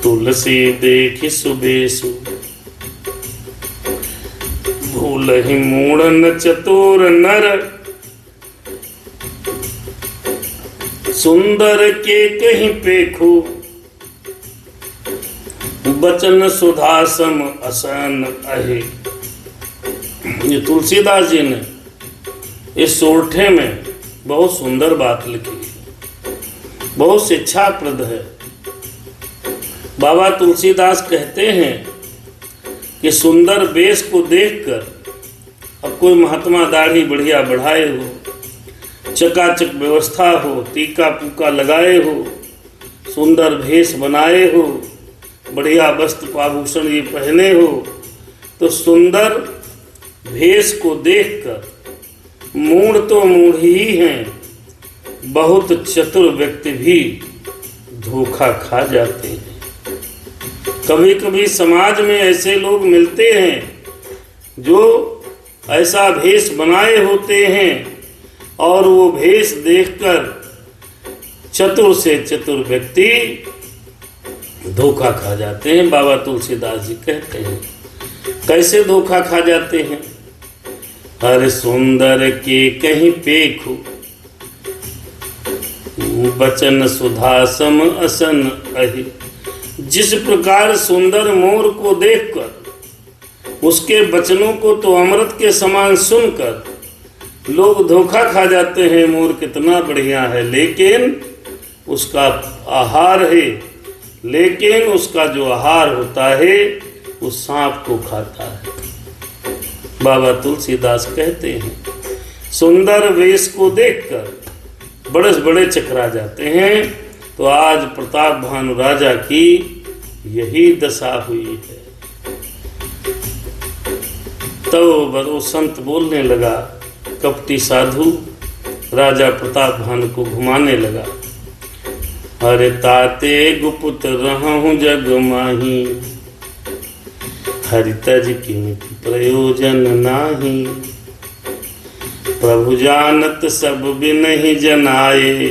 तुलसी देखी सुबेसु भूलहि मूढ़न चतुर नर। सुंदर के कहीं पेखु बचन सुधासम असन अहे। ये तुलसीदास जी ने इस सोरठे में बहुत सुंदर बात लिखी है, बहुत शिक्षाप्रद है। बाबा तुलसीदास कहते हैं कि सुंदर वेश को देखकर, अब कोई महात्मा दाढ़ी बढ़िया बढ़ाए हो, चकाचक व्यवस्था हो, टीका पुका लगाए हो, सुंदर भेष बनाए हो, बढ़िया वस्त्र आभूषण ये पहने हो, तो सुंदर भेष को देखकर मूढ़ तो मूढ़ ही हैं, बहुत चतुर व्यक्ति भी धोखा खा जाते हैं। कभी कभी समाज में ऐसे लोग मिलते हैं जो ऐसा भेष बनाए होते हैं और वो भेष देखकर चतुर से चतुर व्यक्ति धोखा खा जाते हैं। बाबा तुलसीदास जी कहते हैं कैसे धोखा खा जाते हैं। हर सुंदर के कहीं पेखु बचन सुधासम असन अहि। जिस प्रकार सुंदर मोर को देखकर उसके वचनों को तो अमृत के समान सुनकर लोग धोखा खा जाते हैं, मोर कितना बढ़िया है, लेकिन उसका आहार है, लेकिन उसका जो आहार होता है वो सांप को खाता है। बाबा तुलसीदास कहते हैं सुंदर वेश को देखकर बड़े बड़े चकरा जाते हैं। तो आज प्रताप भानु राजा की यही दशा हुई है। तो वो संत बोलने लगा, कपटी साधु राजा प्रताप भानु को घुमाने लगा। अरे ताते गुपुत रहूं जग माही, हरितज किमिति प्रयोजन नाही। प्रभु जानत सब बिनहि जनाए,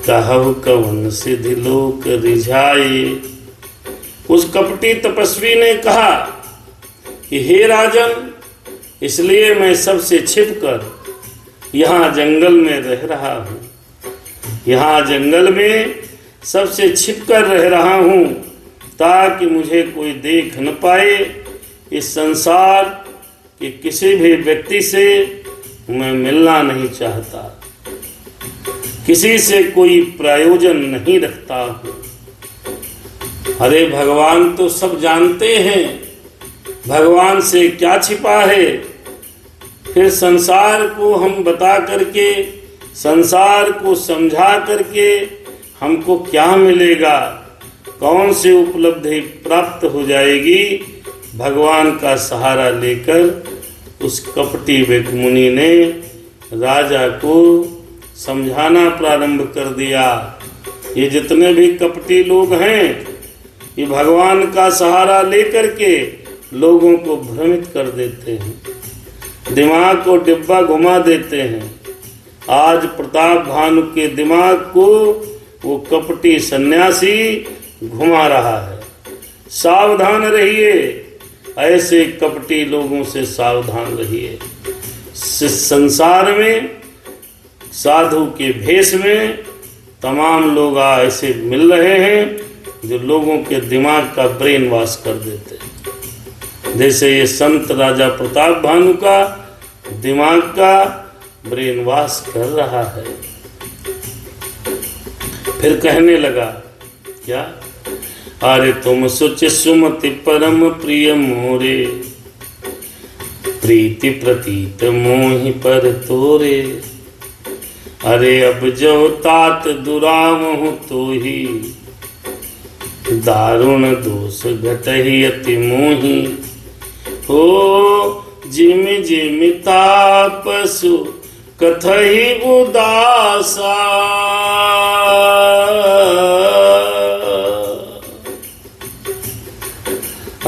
कहु कवन सिद्धि लोक रिझाए। उस कपटी तपस्वी ने कहा कि हे राजन, इसलिए मैं सबसे छिपकर यहाँ जंगल में रह रहा हूँ। यहाँ जंगल में सबसे छिपकर रह रहा हूँ ताकि मुझे कोई देख न पाए। इस संसार के किसी भी व्यक्ति से मैं मिलना नहीं चाहता, किसी से कोई प्रयोजन नहीं रखता हूँ। अरे भगवान तो सब जानते हैं, भगवान से क्या छिपा है। फिर संसार को हम बता करके, संसार को समझा करके हमको क्या मिलेगा, कौन सी उपलब्धि प्राप्त हो जाएगी। भगवान का सहारा लेकर उस कपटी मुनि ने राजा को समझाना प्रारंभ कर दिया। ये जितने भी कपटी लोग हैं, ये भगवान का सहारा लेकर के लोगों को भ्रमित कर देते हैं, दिमाग को डिब्बा घुमा देते हैं। आज प्रताप भानु के दिमाग को वो कपटी सन्यासी घुमा रहा है। सावधान रहिए, ऐसे कपटी लोगों से सावधान रहिए। संसार में साधु के भेष में तमाम लोग ऐसे मिल रहे हैं जो लोगों के दिमाग का ब्रेन वॉश कर देते हैं। जैसे ये संत राजा प्रताप भानु का दिमाग का ब्रेन वॉश कर रहा है। फिर कहने लगा क्या, अरे तुम सुच सुमति परम प्रिय मोरे, प्रीति प्रतीत मोहि पर तोरे। अरे अब जो तात दुराम हूँ तो ही, दारुण दोष घटहि अति मोहि। हो जिम जिम तापसु कथहि उदासा,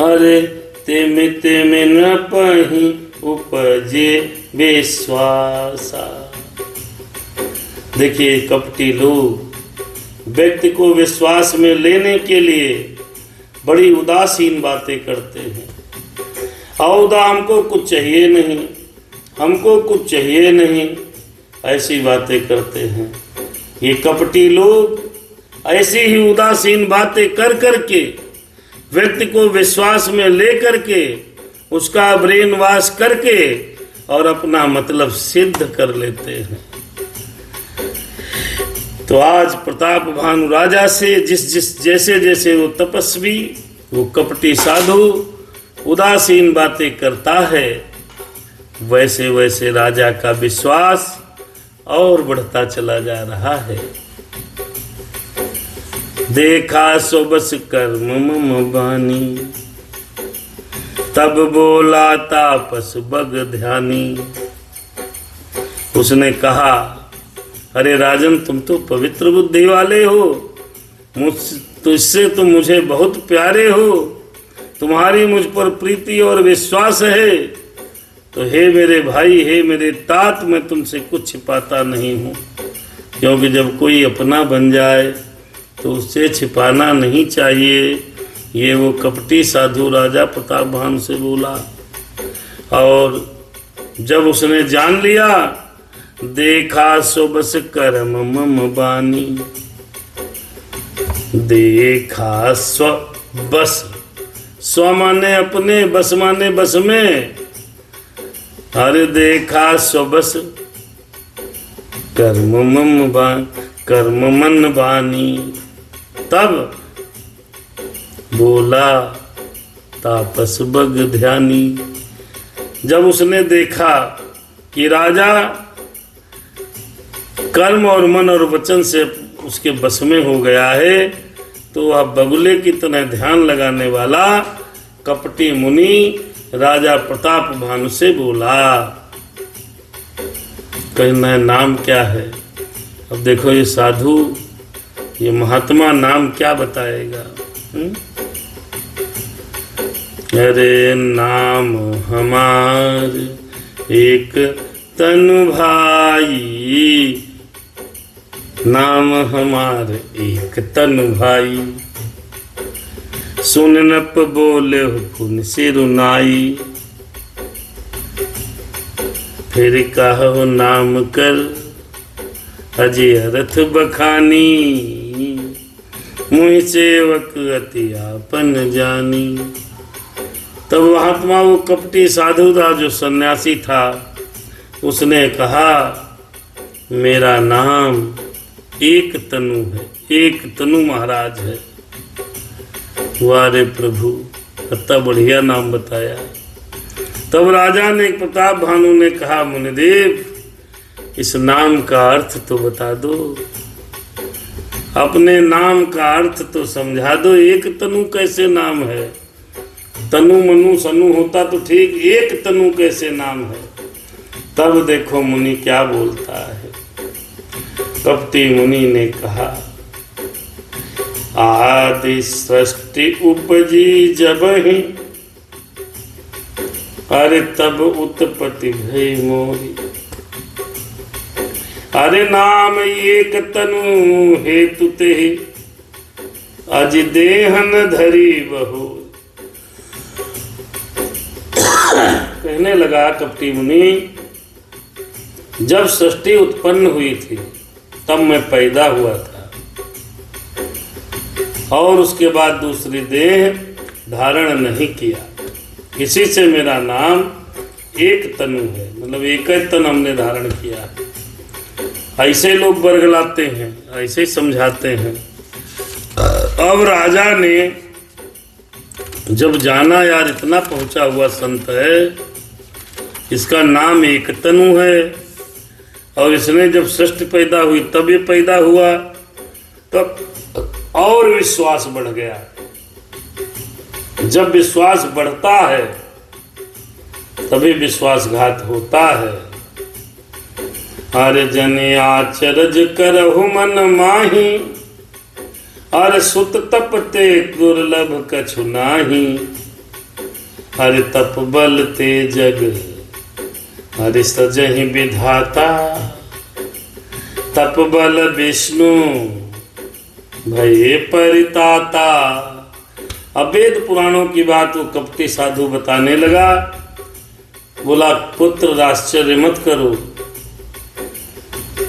अरे तिम तिम न पहि उपजे विश्वासा। देखिए, कपटी लोग व्यक्ति को विश्वास में लेने के लिए बड़ी उदासीन बातें करते हैं। औदा हमको कुछ चाहिए नहीं, हमको कुछ चाहिए नहीं, ऐसी बातें करते हैं। ये कपटी लोग ऐसी ही उदासीन बातें कर करके व्यक्ति को विश्वास में ले करके उसका ब्रेन वॉश करके और अपना मतलब सिद्ध कर लेते हैं। तो आज प्रताप भानु राजा से जैसे जैसे वो तपस्वी, वो कपटी साधु उदासीन बातें करता है, वैसे वैसे राजा का विश्वास और बढ़ता चला जा रहा है। देखा सो बस कर्म मम बानी, तब बोला तापस बग ध्यानी। उसने कहा, अरे राजन, तुम तो पवित्र बुद्धि वाले हो, तुझसे तो मुझे बहुत प्यारे हो, तुम्हारी मुझ पर प्रीति और विश्वास है। तो हे मेरे भाई, हे मेरे तात, मैं तुमसे कुछ छिपाता नहीं हूँ, क्योंकि जब कोई अपना बन जाए तो उससे छिपाना नहीं चाहिए। ये वो कपटी साधु राजा प्रताप भानु से बोला। और जब उसने जान लिया, देखा सो बस कर्म मम बानी, देखा स्व बस, स्व माने अपने, बस माने बस में। अरे देखा सो बस कर्म मम कर्म मन बानी, तब बोला तापस बग ध्यानी। जब उसने देखा कि राजा कर्म और मन और वचन से उसके बस में हो गया है, तो वह बगुले की तरह ध्यान लगाने वाला कपटी मुनि राजा प्रताप भानु से बोला, कहना नाम क्या है। अब देखो ये साधु, ये महात्मा नाम क्या बताएगा। अरे नाम हमार एक तनु भाई, नाम हमार एक तनु भाई, सुन नप बोले पुन सिरुनाई, फिर कहो नाम कर अजय रथ बखानी, मुहि सेवक अति आपन जानी। तब महात्मा वो कपटी साधु था जो सन्यासी था, उसने कहा मेरा नाम एक तनु है, एक तनु महाराज है। वारे प्रभु, इतना बढ़िया नाम बताया। तब राजा ने प्रताप भानु ने कहा, मुनिदेव इस नाम का अर्थ तो बता दो, अपने नाम का अर्थ तो समझा दो। एक तनु कैसे नाम है? तनु मनु सनु होता तो ठीक, एक तनु कैसे नाम है? तब देखो मुनि क्या बोलता है। कपटी मुनि ने कहा, आदि सृष्टि उपजी जबहि, अरे तब उत्पत्ति भई मोरी, अरे नाम एक तनु हेतु ते, अज देहन धरी बहु। कहने लगा कपटी मुनि, जब सृष्टि उत्पन्न हुई थी तब मैं पैदा हुआ था, और उसके बाद दूसरी देह धारण नहीं किया, इसी से मेरा नाम एक तनु है, मतलब एक ही तन हमने धारण किया। ऐसे लोग बरगलाते हैं, ऐसे ही समझाते हैं। अब राजा ने जब जाना यार इतना पहुंचा हुआ संत है, इसका नाम एक तनु है, और इसने जब सृष्टि पैदा हुई तब ये पैदा हुआ, तब और विश्वास बढ़ गया। जब विश्वास बढ़ता है तभी विश्वासघात होता है। अरे जने आचरज करहु मन माही, अरे सुत तपते दुर्लभ कछु नाही, अरे तप बल ते जग, अरे सजहि विधाता, तप बल विष्णु भये परिताता। अब वेद पुराणों की बात वो कपटी साधु बताने लगा। बोला, पुत्र आश्चर्य मत करो,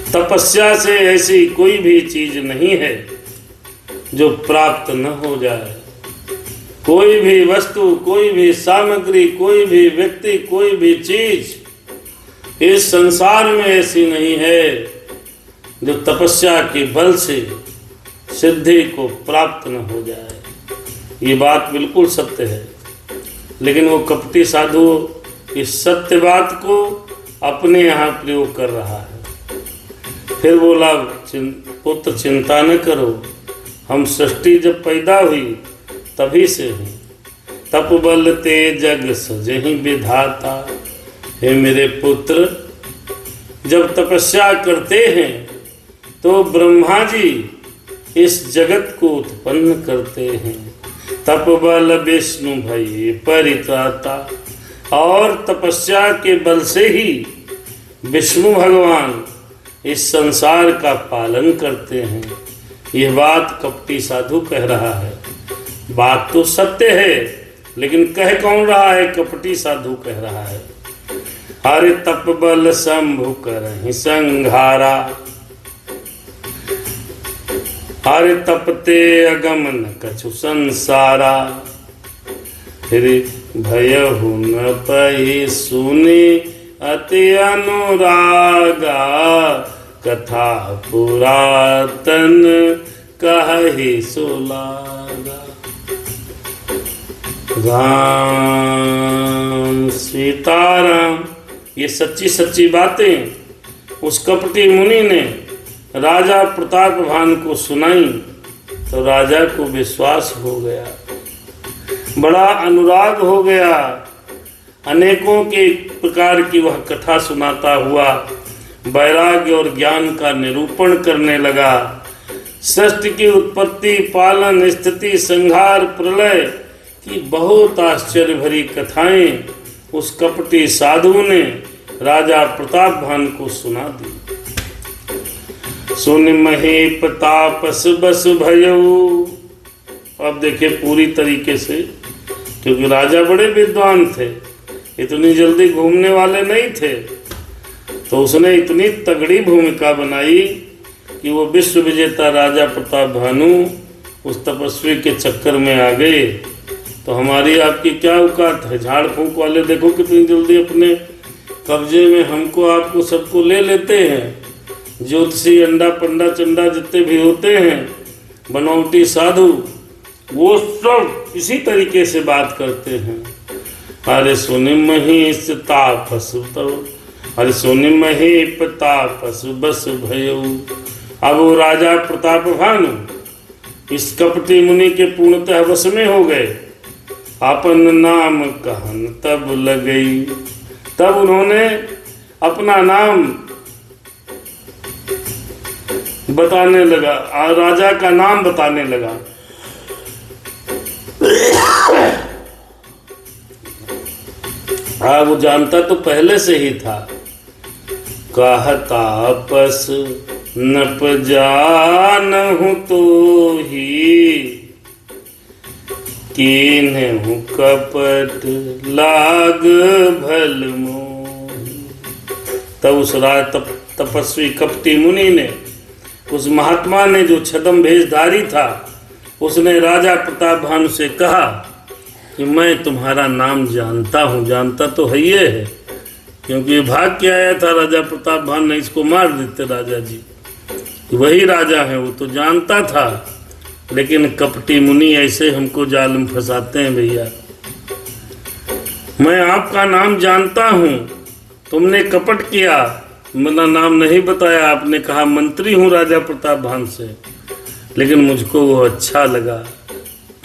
तपस्या से ऐसी कोई भी चीज नहीं है जो प्राप्त न हो जाए। कोई भी वस्तु, कोई भी सामग्री, कोई भी व्यक्ति, कोई भी चीज इस संसार में ऐसी नहीं है जो तपस्या के बल से सिद्धि को प्राप्त न हो जाए। ये बात बिल्कुल सत्य है, लेकिन वो कपटी साधु इस सत्य बात को अपने यहाँ प्रयोग कर रहा है। फिर बोला, पुत्र चिंता न करो, हम सृष्टि जब पैदा हुई तभी से हैं, तप बल ते जग सजहि विधाता। हे मेरे पुत्र, जब तपस्या करते हैं तो ब्रह्मा जी इस जगत को उत्पन्न करते हैं। तप बल विष्णु भई परित्राता, और तपस्या के बल से ही विष्णु भगवान इस संसार का पालन करते हैं। यह बात कपटी साधु कह रहा है। बात तो सत्य है, लेकिन कह कौन रहा है? कपटी साधु कह रहा है। हरि तप बल शंभु करहि संघारा, हरि तपते अगमन कछु संसारा। फिर भयहु न पहि सुनि अति अनुरागा, कथा पुरातन कहि सुलागा। राम सीताराम, ये सच्ची सच्ची बातें उस कपटी मुनि ने राजा प्रताप भानु को सुनाई, तो राजा को विश्वास हो गया, बड़ा अनुराग हो गया। अनेकों के प्रकार की वह कथा सुनाता हुआ वैराग्य और ज्ञान का निरूपण करने लगा। सृष्टि की उत्पत्ति, पालन, स्थिति, संहार, प्रलय की बहुत आश्चर्य भरी कथाएं उस कपटी साधु ने राजा प्रताप भानु को सुना दी। सुन महीपतापस बस भयऊ। अब देखिए पूरी तरीके से, क्योंकि राजा बड़े विद्वान थे, इतनी जल्दी घूमने वाले नहीं थे, तो उसने इतनी तगड़ी भूमिका बनाई कि वो विश्व विजेता राजा प्रताप भानु उस तपस्वी के चक्कर में आ गए। तो हमारी आपकी क्या औकात है? झाड़ फूंक वाले देखो कितनी जल्दी अपने कब्जे में हमको आपको सबको ले लेते हैं। ज्योतिषी, अंडा पंडा चंडा जितने भी होते हैं, बनौटी साधु, वो सब इसी तरीके से बात करते हैं। अरे सुन महीस तापस तव, अरे सुन महीप तापस बस भयऊ। अब वो राजा प्रताप भानु इस कपटी मुनि के पूर्णतः वश में हो गए। अपन नाम कहन तब लगई, तब उन्होंने अपना नाम बताने लगा, राजा का नाम बताने लगा। वो जानता तो पहले से ही था। कहता पस नप जानहु तो ही, कीन्हु कपट लाग भल मोहि। तब उस तपस्वी कपटी मुनि ने, उस महात्मा ने जो छद्म भेषधारी था, उसने राजा प्रताप भानु से कहा कि मैं तुम्हारा नाम जानता हूँ। जानता तो है ये है, क्योंकि भाग के आया था राजा प्रताप भानु, ने इसको मार देते राजा जी, वही राजा है, वो तो जानता था। लेकिन कपटी मुनि ऐसे हमको जाल में फंसाते हैं भैया। मैं आपका नाम जानता हूँ, तुमने कपट किया, मेरा नाम नहीं बताया, आपने कहा मंत्री हूँ राजा प्रताप भानु से, लेकिन मुझको वो अच्छा लगा।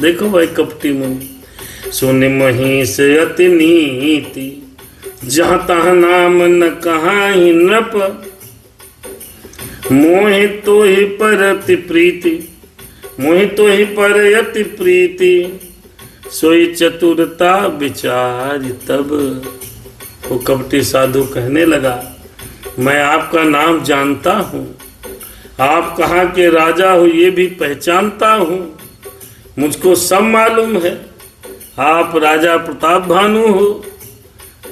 देखो भाई कपटी मुनि। सुन महीस अति नीति, जहाँ तहाँ नाम न कहाहि नृप। मोहि तो ही पर अति प्रीति, मोहि तो ही पर अति प्रीति। सोई चतुरता विचार तब। वो कपटी साधु कहने लगा, मैं आपका नाम जानता हूँ, आप कहाँ के राजा हो ये भी पहचानता हूँ, मुझको सब मालूम है। आप राजा प्रताप भानु हो,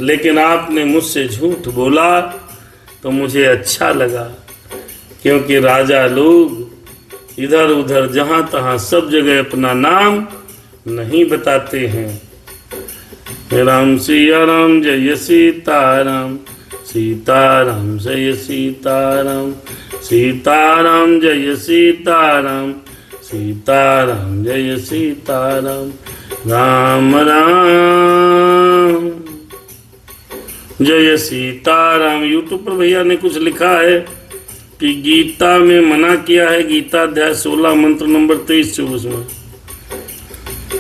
लेकिन आपने मुझसे झूठ बोला तो मुझे अच्छा लगा, क्योंकि राजा लोग इधर उधर जहाँ तहाँ सब जगह अपना नाम नहीं बताते हैं। राम सिया राम जय सीताराम, सीताराम जय सीताराम, सीताराम जय सीताराम, सीताराम जय सीताराम। राम राम जय सीताराम। यूट्यूब पर भैया ने कुछ लिखा है कि गीता में मना किया है, गीता अध्याय 16 मंत्र नंबर 23-24 में।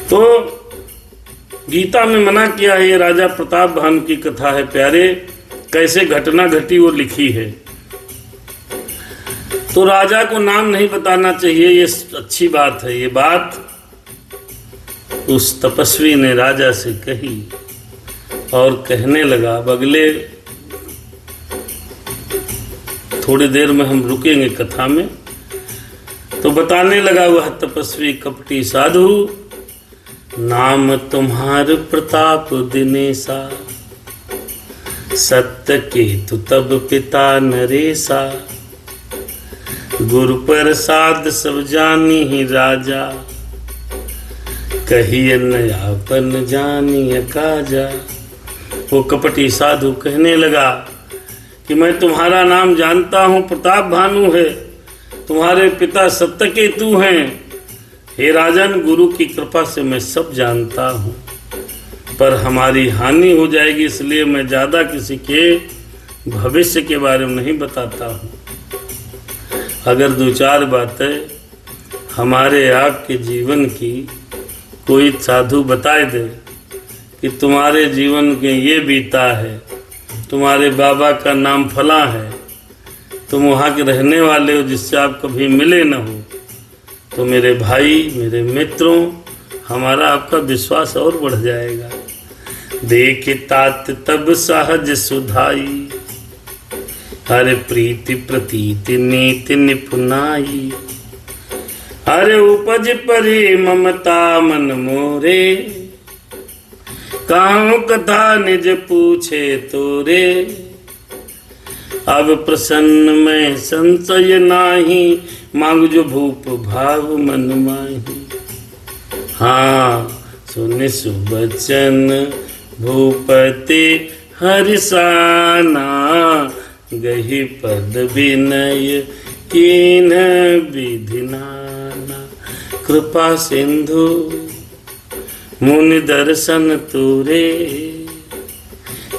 तो गीता में मना किया है, ये राजा प्रताप भानु की कथा है प्यारे, कैसे घटना घटी वो लिखी है। तो राजा को नाम नहीं बताना चाहिए, ये अच्छी बात है। ये बात उस तपस्वी ने राजा से कही और कहने लगा। अगले थोड़ी देर में हम रुकेंगे कथा में। तो बताने लगा वह तपस्वी कपटी साधु, नाम तुम्हार प्रताप दिनेसा, सत्य केतु तब पिता नरेसा। गुरु प्रसाद सब जानी ही राजा, कहिए नयापन जानिए काजा। वो कपटी साधु कहने लगा कि मैं तुम्हारा नाम जानता हूँ, प्रताप भानु है, तुम्हारे पिता सत्यकेतु हैं। हे राजन, गुरु की कृपा से मैं सब जानता हूँ, पर हमारी हानि हो जाएगी, इसलिए मैं ज़्यादा किसी के भविष्य के बारे में नहीं बताता हूँ। अगर दो चार बातें हमारे आपके जीवन की कोई साधु बताए दे कि तुम्हारे जीवन में ये बीता है, तुम्हारे बाबा का नाम फला है, तुम वहाँ के रहने वाले हो जिससे आप कभी मिले न हो, तो मेरे भाई, मेरे मित्रों, हमारा आपका विश्वास और बढ़ जाएगा। देख तात तब सहज सुधाई, अरे प्रीति प्रतीति नीति निपुनाई, अरे उपज परी ममता मन मोरे, कहूँ कथा निज पूछे तोरे, अब प्रसन्न में संशय नाही, मांग जो भूप भाव मन माही। हाँ सुन सुबचन भूपति हरिसाना, गही पद विनय कीन विधि नाना, कृपा सिंधु मुनि दर्शन तूरे,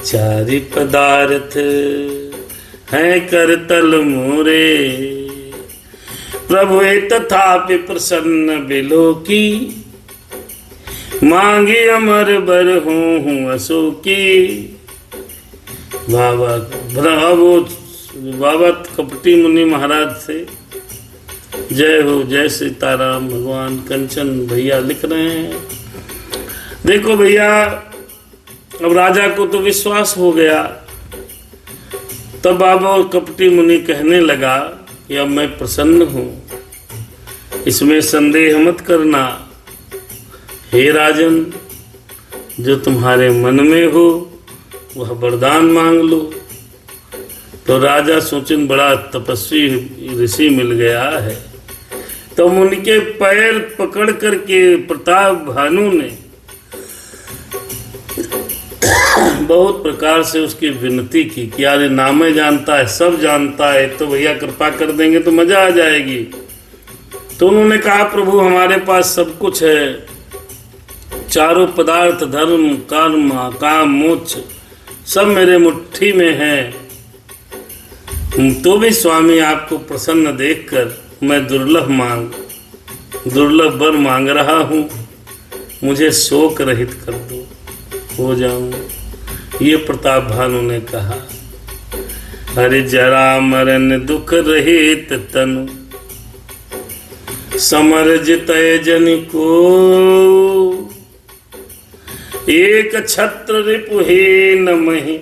चारि पदार्थ है करतल मोरे, प्रभु तथापि प्रसन्न बिलो की, मांगी अमर बर हूँ अशोकी। बाबा कपटी मुनि महाराज से जय हो, जय सीताराम। भगवान कंचन भैया लिख रहे हैं। देखो भैया, अब राजा को तो विश्वास हो गया, तब बाबा कपटी मुनि कहने लगा कि अब मैं प्रसन्न हूँ, इसमें संदेह मत करना। हे राजन, जो तुम्हारे मन में हो वह वरदान मांग लो। तो राजा सोचन बड़ा तपस्वी ऋषि मिल गया है, तो उनके पैर पकड़ करके प्रताप भानु ने बहुत प्रकार से उसकी विनती की कि यार नामे जानता है, सब जानता है, तो भैया कृपा कर देंगे तो मजा आ जाएगी। तो उन्होंने कहा प्रभु हमारे पास सब कुछ है, चारों पदार्थ धर्म कर्म काम मोक्ष सब मेरे मुट्ठी में है, तो भी स्वामी आपको प्रसन्न देखकर मैं दुर्लभ वर मांग रहा हूँ, मुझे शोक रहित कर दो, हो जाऊं। ये प्रताप भानु ने कहा। हरि जरा मरण दुख रहित तनु, समर जितय जन को, एक छत्र रिपुहीन मही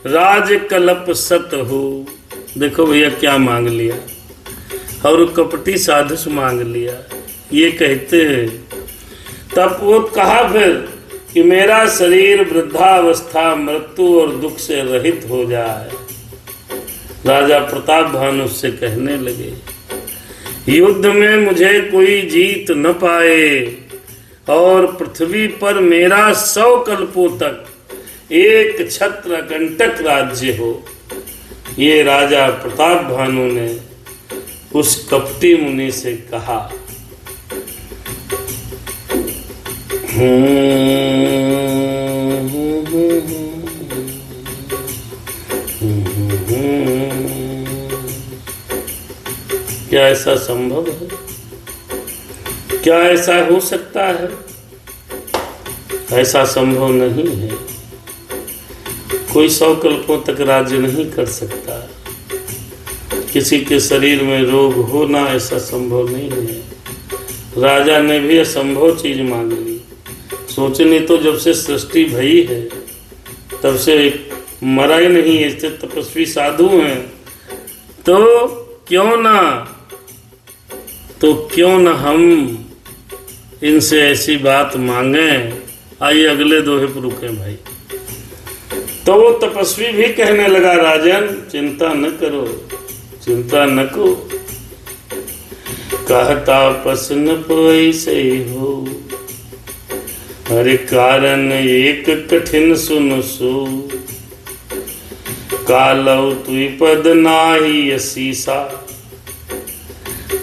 राज कलप सत हो। देखो भैया क्या मांग लिया, और कपटी साधु से मांग लिया। ये कहते हैं, तब वो कहा फिर कि मेरा शरीर वृद्धावस्था मृत्यु और दुख से रहित हो जाए। राजा प्रताप भानु से कहने लगे, युद्ध में मुझे कोई जीत न पाए और पृथ्वी पर मेरा 100 कल्पों तक एक छत्र कंटक राज्य हो। ये राजा प्रताप भानु ने उस कपटी मुनि से कहा। क्या ऐसा संभव है? क्या ऐसा हो सकता है? ऐसा संभव नहीं है। कोई 100 कल्पों तक राज्य नहीं कर सकता। किसी के शरीर में रोग होना ऐसा संभव नहीं है। राजा ने भी असंभव चीज मांग ली। सोचने तो जब से सृष्टि भई है तब से मरा ही नहीं है, इससे तपस्वी साधु हैं, तो क्यों ना हम इनसे ऐसी बात मांगें। आइए अगले दोहे पर रुकें भाई। तो वो तपस्वी भी कहने लगा, राजन चिंता न करो, चिंता न को, कहता पसन पोई से हो, हरे कारण एक कठिन सुन सो, कालौ तुई पद नाही असीसा,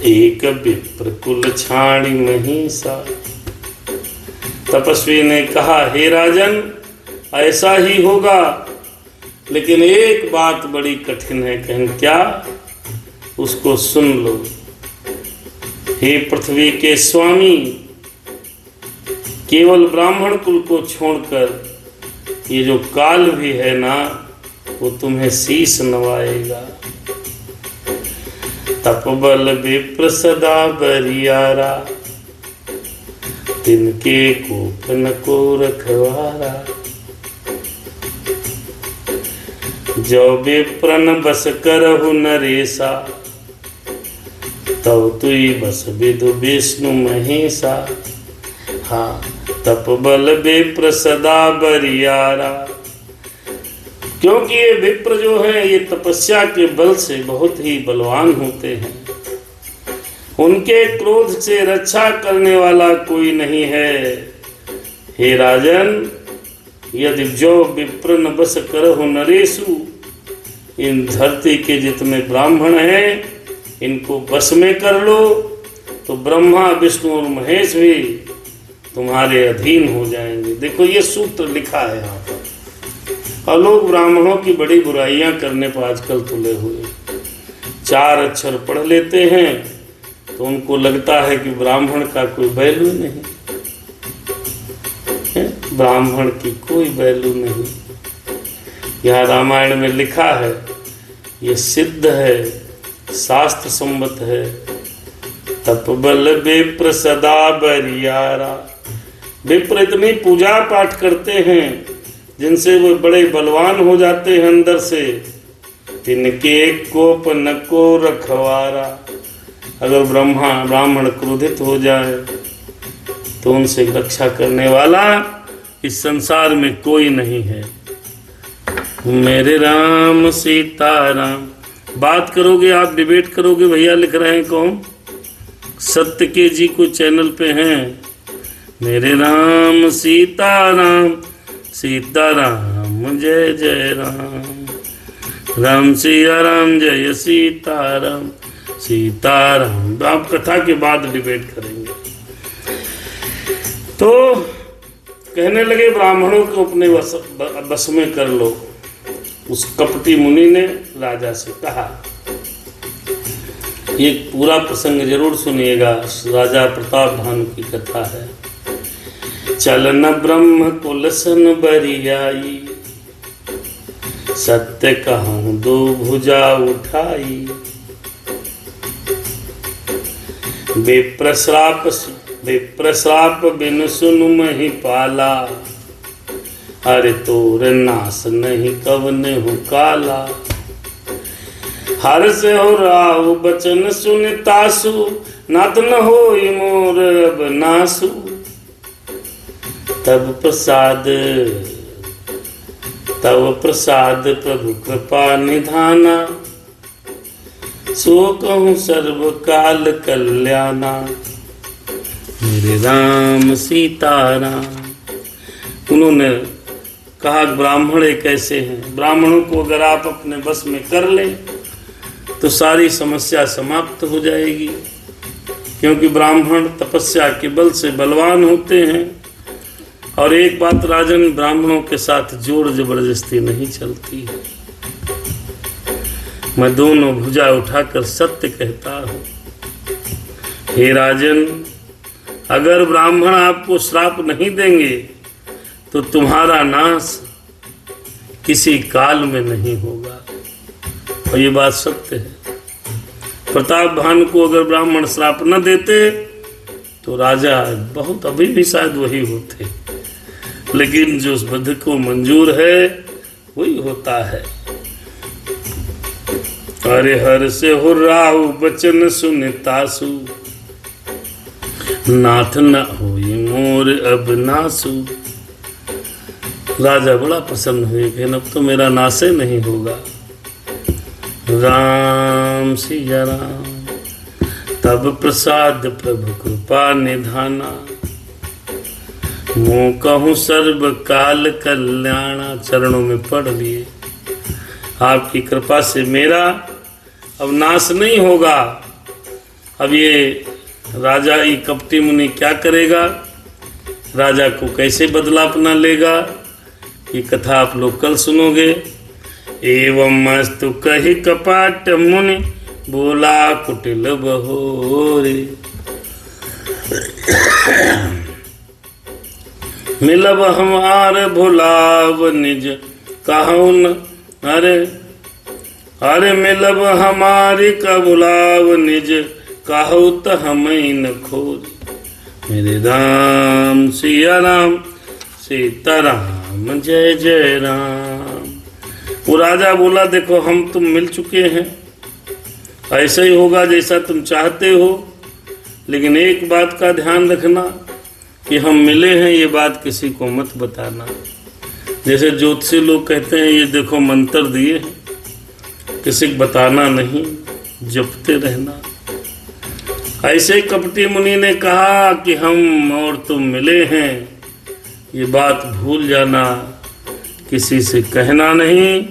एक विप्र कुल छाणी महिषा। तपस्वी ने कहा, हे राजन ऐसा ही होगा, लेकिन एक बात बड़ी कठिन है। कहें क्या? उसको सुन लो। हे पृथ्वी के स्वामी, केवल ब्राह्मण कुल को छोड़कर ये जो काल भी है ना, वो तुम्हें शीश नवाएगा। तपबल विप्र सदा बरियारा, तिनके कोप न को रखवारा। जो विप्रन बस करहु नरेसा, तब तुई बस विदु विष्णु महेशा। हाँ, तपबल विप्र सदा बरियारा, क्योंकि ये विप्र जो है ये तपस्या के बल से बहुत ही बलवान होते हैं। उनके क्रोध से रक्षा करने वाला कोई नहीं है। हे राजन, यदि जो विप्र न बस करहु नरेशु, इन धरती के जितने ब्राह्मण हैं इनको बस में कर लो, तो ब्रह्मा विष्णु और महेश भी तुम्हारे अधीन हो जाएंगे। देखो ये सूत्र लिखा है यहाँ पर। और लोग ब्राह्मणों की बड़ी बुराइयां करने पर आजकल तुले हुए। 4 अक्षर पढ़ लेते हैं तो उनको लगता है कि ब्राह्मण का कोई वैल्यू नहीं है, ब्राह्मण की कोई वैल्यू नहीं। यहाँ रामायण में लिखा है, ये सिद्ध है, शास्त्र सम्मत है। तपबल विप्र सदा बरियारा, विप्र इतनी पूजा पाठ करते हैं जिनसे वो बड़े बलवान हो जाते हैं अंदर से। तिनके कोप न को रखवारा, अगर ब्राह्मण क्रोधित हो जाए तो उनसे रक्षा करने वाला इस संसार में कोई नहीं है। मेरे राम सीताराम। बात करोगे आप, डिबेट करोगे, भैया लिख रहे हैं कौन? सत्य के जी को चैनल पे हैं। मेरे राम सीताराम, सीताराम जय जय राम, राम सिया राम जय सीताराम, सीताराम। आप कथा के बाद डिबेट करेंगे। तो कहने लगे ब्राह्मणों को अपने बस में कर लो। उस कपटी मुनि ने राजा से कहा, ये पूरा प्रसंग जरूर सुनिएगा, राजा प्रताप भानु की कथा है। चलन ब्रह्म कुलसन बरियाई, सत्य कहूं 2 भुजा उठाई। विप्रश्राप बिन सुनु मही पाला, अरे तोर नास नहीं कवने हो काला। हर से हो राव बचन सुनतासु, नात न हो मोर अब नासु। तब प्रसाद प्रभु कृपा निधाना, सो कहूँ सर्व काल कल्याणा। मेरे राम सीताराम। उन्होंने कहा ब्राह्मण एक ऐसे हैं, ब्राह्मणों को अगर आप अपने बस में कर लें तो सारी समस्या समाप्त हो जाएगी, क्योंकि ब्राह्मण तपस्या के बल से बलवान होते हैं। और एक बात राजन, ब्राह्मणों के साथ जोर जबरदस्ती नहीं चलती है। मैं दोनों भुजा उठाकर सत्य कहता हूँ। हे राजन, अगर ब्राह्मण आपको श्राप नहीं देंगे तो तुम्हारा नाश किसी काल में नहीं होगा। और ये बात सत्य है। प्रताप भानु को अगर ब्राह्मण श्राप न देते तो राजा बहुत अभी भी शायद वही होते, लेकिन जो उस बुद्ध को मंजूर है वही होता है। अरे हर से हो राहु बचन सुनतासु, नाथ न होई मोर अब नासु। राजा बड़ा प्रसन्न हुए कि अब तो मेरा नाशे नहीं होगा। राम सिया राम। तब प्रसाद प्रभु कृपा निधाना, मों कहूँ सर्व काल कल्याणा। चरणों में पढ़ लिए, आपकी कृपा से मेरा अब नाश नहीं होगा। अब ये राजा ये कपटी मुनि क्या करेगा, राजा को कैसे बदला अपना लेगा, ये कथा आप लोग कल सुनोगे। एवं मस्तु कही कपाट मुनि, बोला कुटिल बहोरे। मिलब हमार भुलाव निज कहूँ न, अरे मिलब हमारी कबुलाव निज कहू त हमें न खोज। मेरे राम सिया राम सीताराम जय जय राम। वो राजा बोला देखो हम तुम मिल चुके हैं, ऐसा ही होगा जैसा तुम चाहते हो, लेकिन एक बात का ध्यान रखना कि हम मिले हैं ये बात किसी को मत बताना। जैसे ज्योतिषी लोग कहते हैं ये देखो मंत्र दिए हैं, किसी को बताना नहीं, जपते रहना। ऐसे कपटी मुनि ने कहा कि हम और तुम मिले हैं, ये बात भूल जाना, किसी से कहना नहीं,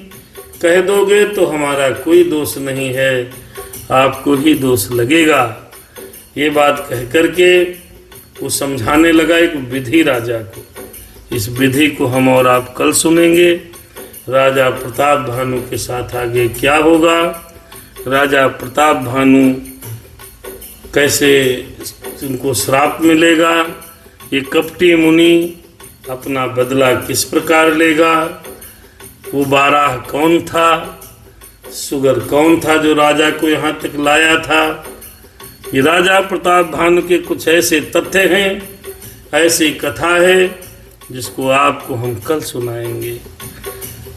कह दोगे तो हमारा कोई दोष नहीं है, आपको ही दोष लगेगा। ये बात कह करके वो समझाने लगा एक विधि राजा को। इस विधि को हम और आप कल सुनेंगे। राजा प्रताप भानु के साथ आगे क्या होगा, राजा प्रताप भानु कैसे उनको श्राप मिलेगा, ये कपटी मुनि अपना बदला किस प्रकार लेगा, वो बारह कौन था, सुगर कौन था जो राजा को यहाँ तक लाया था। ये राजा प्रताप भानु के कुछ ऐसे तथ्य हैं, ऐसी कथा है जिसको आपको हम कल सुनाएंगे।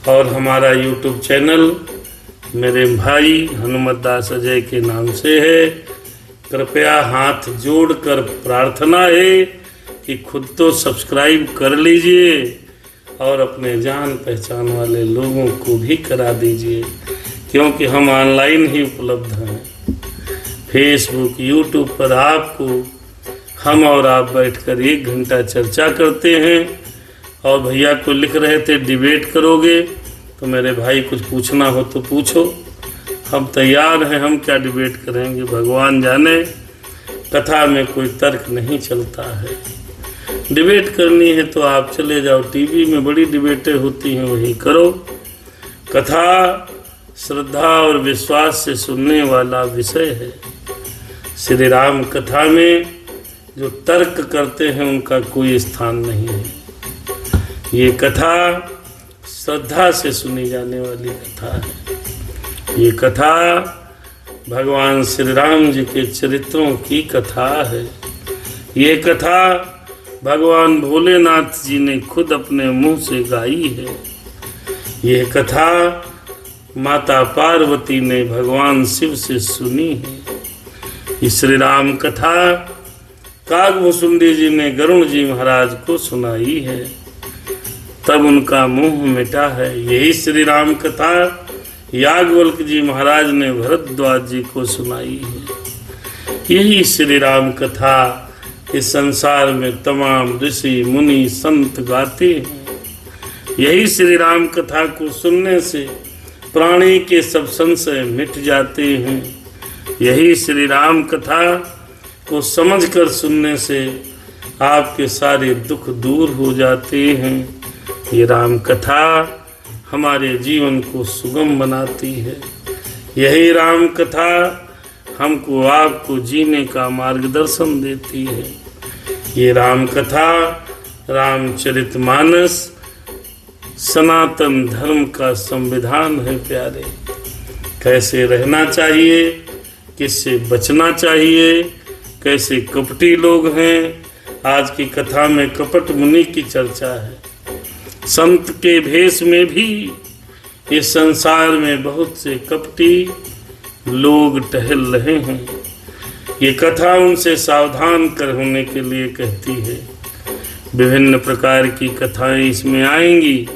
और हमारा YouTube चैनल मेरे भाई हनुमत दास अजय के नाम से है। कृपया हाथ जोड़कर प्रार्थना है कि खुद तो सब्सक्राइब कर लीजिए और अपने जान पहचान वाले लोगों को भी करा दीजिए, क्योंकि हम ऑनलाइन ही उपलब्ध हैं। फेसबुक यूट्यूब पर आपको हम और आप बैठकर 1 घंटा चर्चा करते हैं। और भैया को लिख रहे थे डिबेट करोगे, तो मेरे भाई कुछ पूछना हो तो पूछो, हम तैयार हैं। हम क्या डिबेट करेंगे, भगवान जाने। कथा में कोई तर्क नहीं चलता है। डिबेट करनी है तो आप चले जाओ, टीवी में बड़ी डिबेटें होती हैं, वही करो। कथा श्रद्धा और विश्वास से सुनने वाला विषय है। श्री राम कथा में जो तर्क करते हैं उनका कोई स्थान नहीं है। ये कथा श्रद्धा से सुनी जाने वाली कथा है। ये कथा भगवान श्री राम जी के चरित्रों की कथा है। ये कथा भगवान भोलेनाथ जी ने खुद अपने मुंह से गाई है। ये कथा माता पार्वती ने भगवान शिव से सुनी है। ये श्री राम कथा कागभूषुंडी जी ने गरुण जी महाराज को सुनाई है, तब उनका मुंह मिटा है। यही श्री राम कथा याज्ञवल्क्य जी महाराज ने भरद्वाज जी को सुनाई है। यही श्री राम कथा इस संसार में तमाम ऋषि मुनि संत गाते हैं। यही श्री राम कथा को सुनने से प्राणी के सब संशय मिट जाते हैं। यही श्री राम कथा को समझकर सुनने से आपके सारे दुख दूर हो जाते हैं। ये राम कथा हमारे जीवन को सुगम बनाती है। यही राम कथा हमको आपको जीने का मार्गदर्शन देती है। ये राम कथा रामचरितमानस सनातन धर्म का संविधान है। प्यारे, कैसे रहना चाहिए, किससे बचना चाहिए, कैसे कपटी लोग हैं। आज की कथा में कपट मुनि की चर्चा है। संत के भेष में भी इस संसार में बहुत से कपटी लोग टहल रहे हैं। ये कथा उनसे सावधान कर होने के लिए कहती है। विभिन्न प्रकार की कथाएं इसमें आएंगी।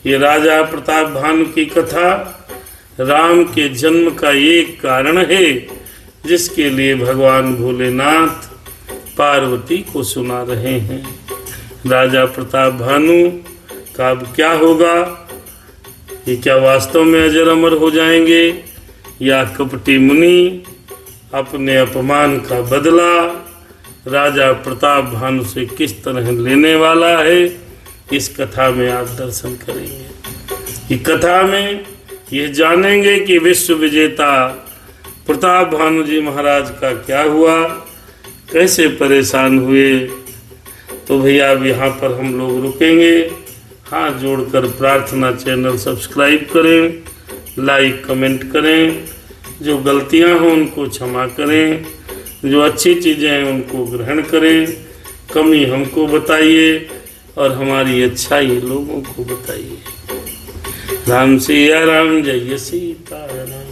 ये राजा प्रताप भानु की कथा राम के जन्म का एक कारण है, जिसके लिए भगवान भोलेनाथ पार्वती को सुना रहे हैं। राजा प्रताप भानु का अब क्या होगा, ये क्या वास्तव में अजर अमर हो जाएंगे, या कपटी मुनि अपने अपमान का बदला राजा प्रताप भानु से किस तरह लेने वाला है, इस कथा में आप दर्शन करेंगे। इस कथा में ये जानेंगे कि विश्व विजेता प्रताप भानु जी महाराज का क्या हुआ, कैसे परेशान हुए, तो भैया अब यहाँ पर हम लोग रुकेंगे। हाथ जोड़कर प्रार्थना, चैनल सब्सक्राइब करें, लाइक कमेंट करें, जो गलतियां हों उनको क्षमा करें, जो अच्छी चीज़ें हैं उनको ग्रहण करें, कमी हमको बताइए और हमारी अच्छाई लोगों को बताइए। राम सिया राम, जय सीताराम,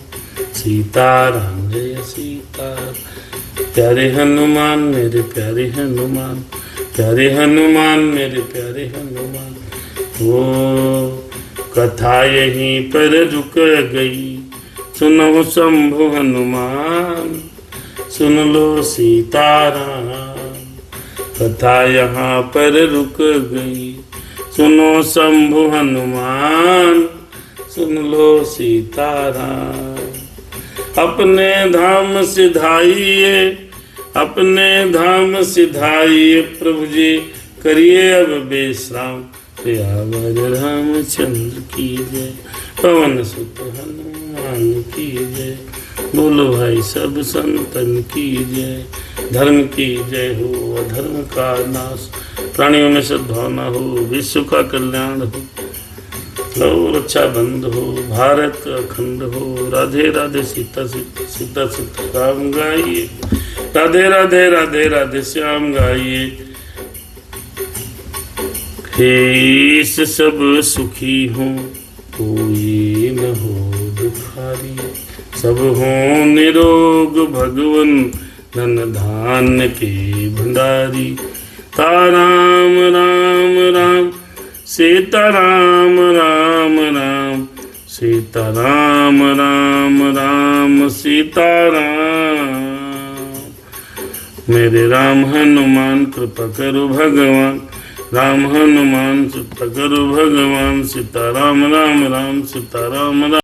सीताराम जय सीताराम। प्यारे हनुमान मेरे प्यारे हनुमान, प्यारे हनुमान मेरे प्यारे हनुमान। वो कथा यहीं पर रुक गई, सुनो शंभु हनुमान, सुन लो सीताराम। कथा यहाँ पर रुक गई, सुनो शंभु हनुमान, सुन लो सीताराम। अपने धाम सिधाइए, अपने धाम सिधाइए, प्रभु जी करिए अब विश्राम। सियावर रामचंद्र की जय, पवन सुत हनुमान की जय। बोलो भाई सब संतन की जय। धर्म की जय हो, अधर्म का नाश, प्राणियों में सद्भावना हो, विश्व का कल्याण हो, गौ रक्षा बंद हो, भारत अखंड हो। राधे राधे सीता सीता सीता सीता राम गाइए, राधे राधे राधे राधे श्याम गाइए। हे सब सुखी हो, कोई न हो दुखारी, सब हो निरोग भगवन, धन धान्य के भंडारी। ताराम राम राम, सीताराम राम राम, सीताराम राम राम, सीताराम। मेरे राम हनुमान कृपा करो भगवान, राम हनुमान कृपा करो भगवान। सीताराम राम राम, सीताराम राम।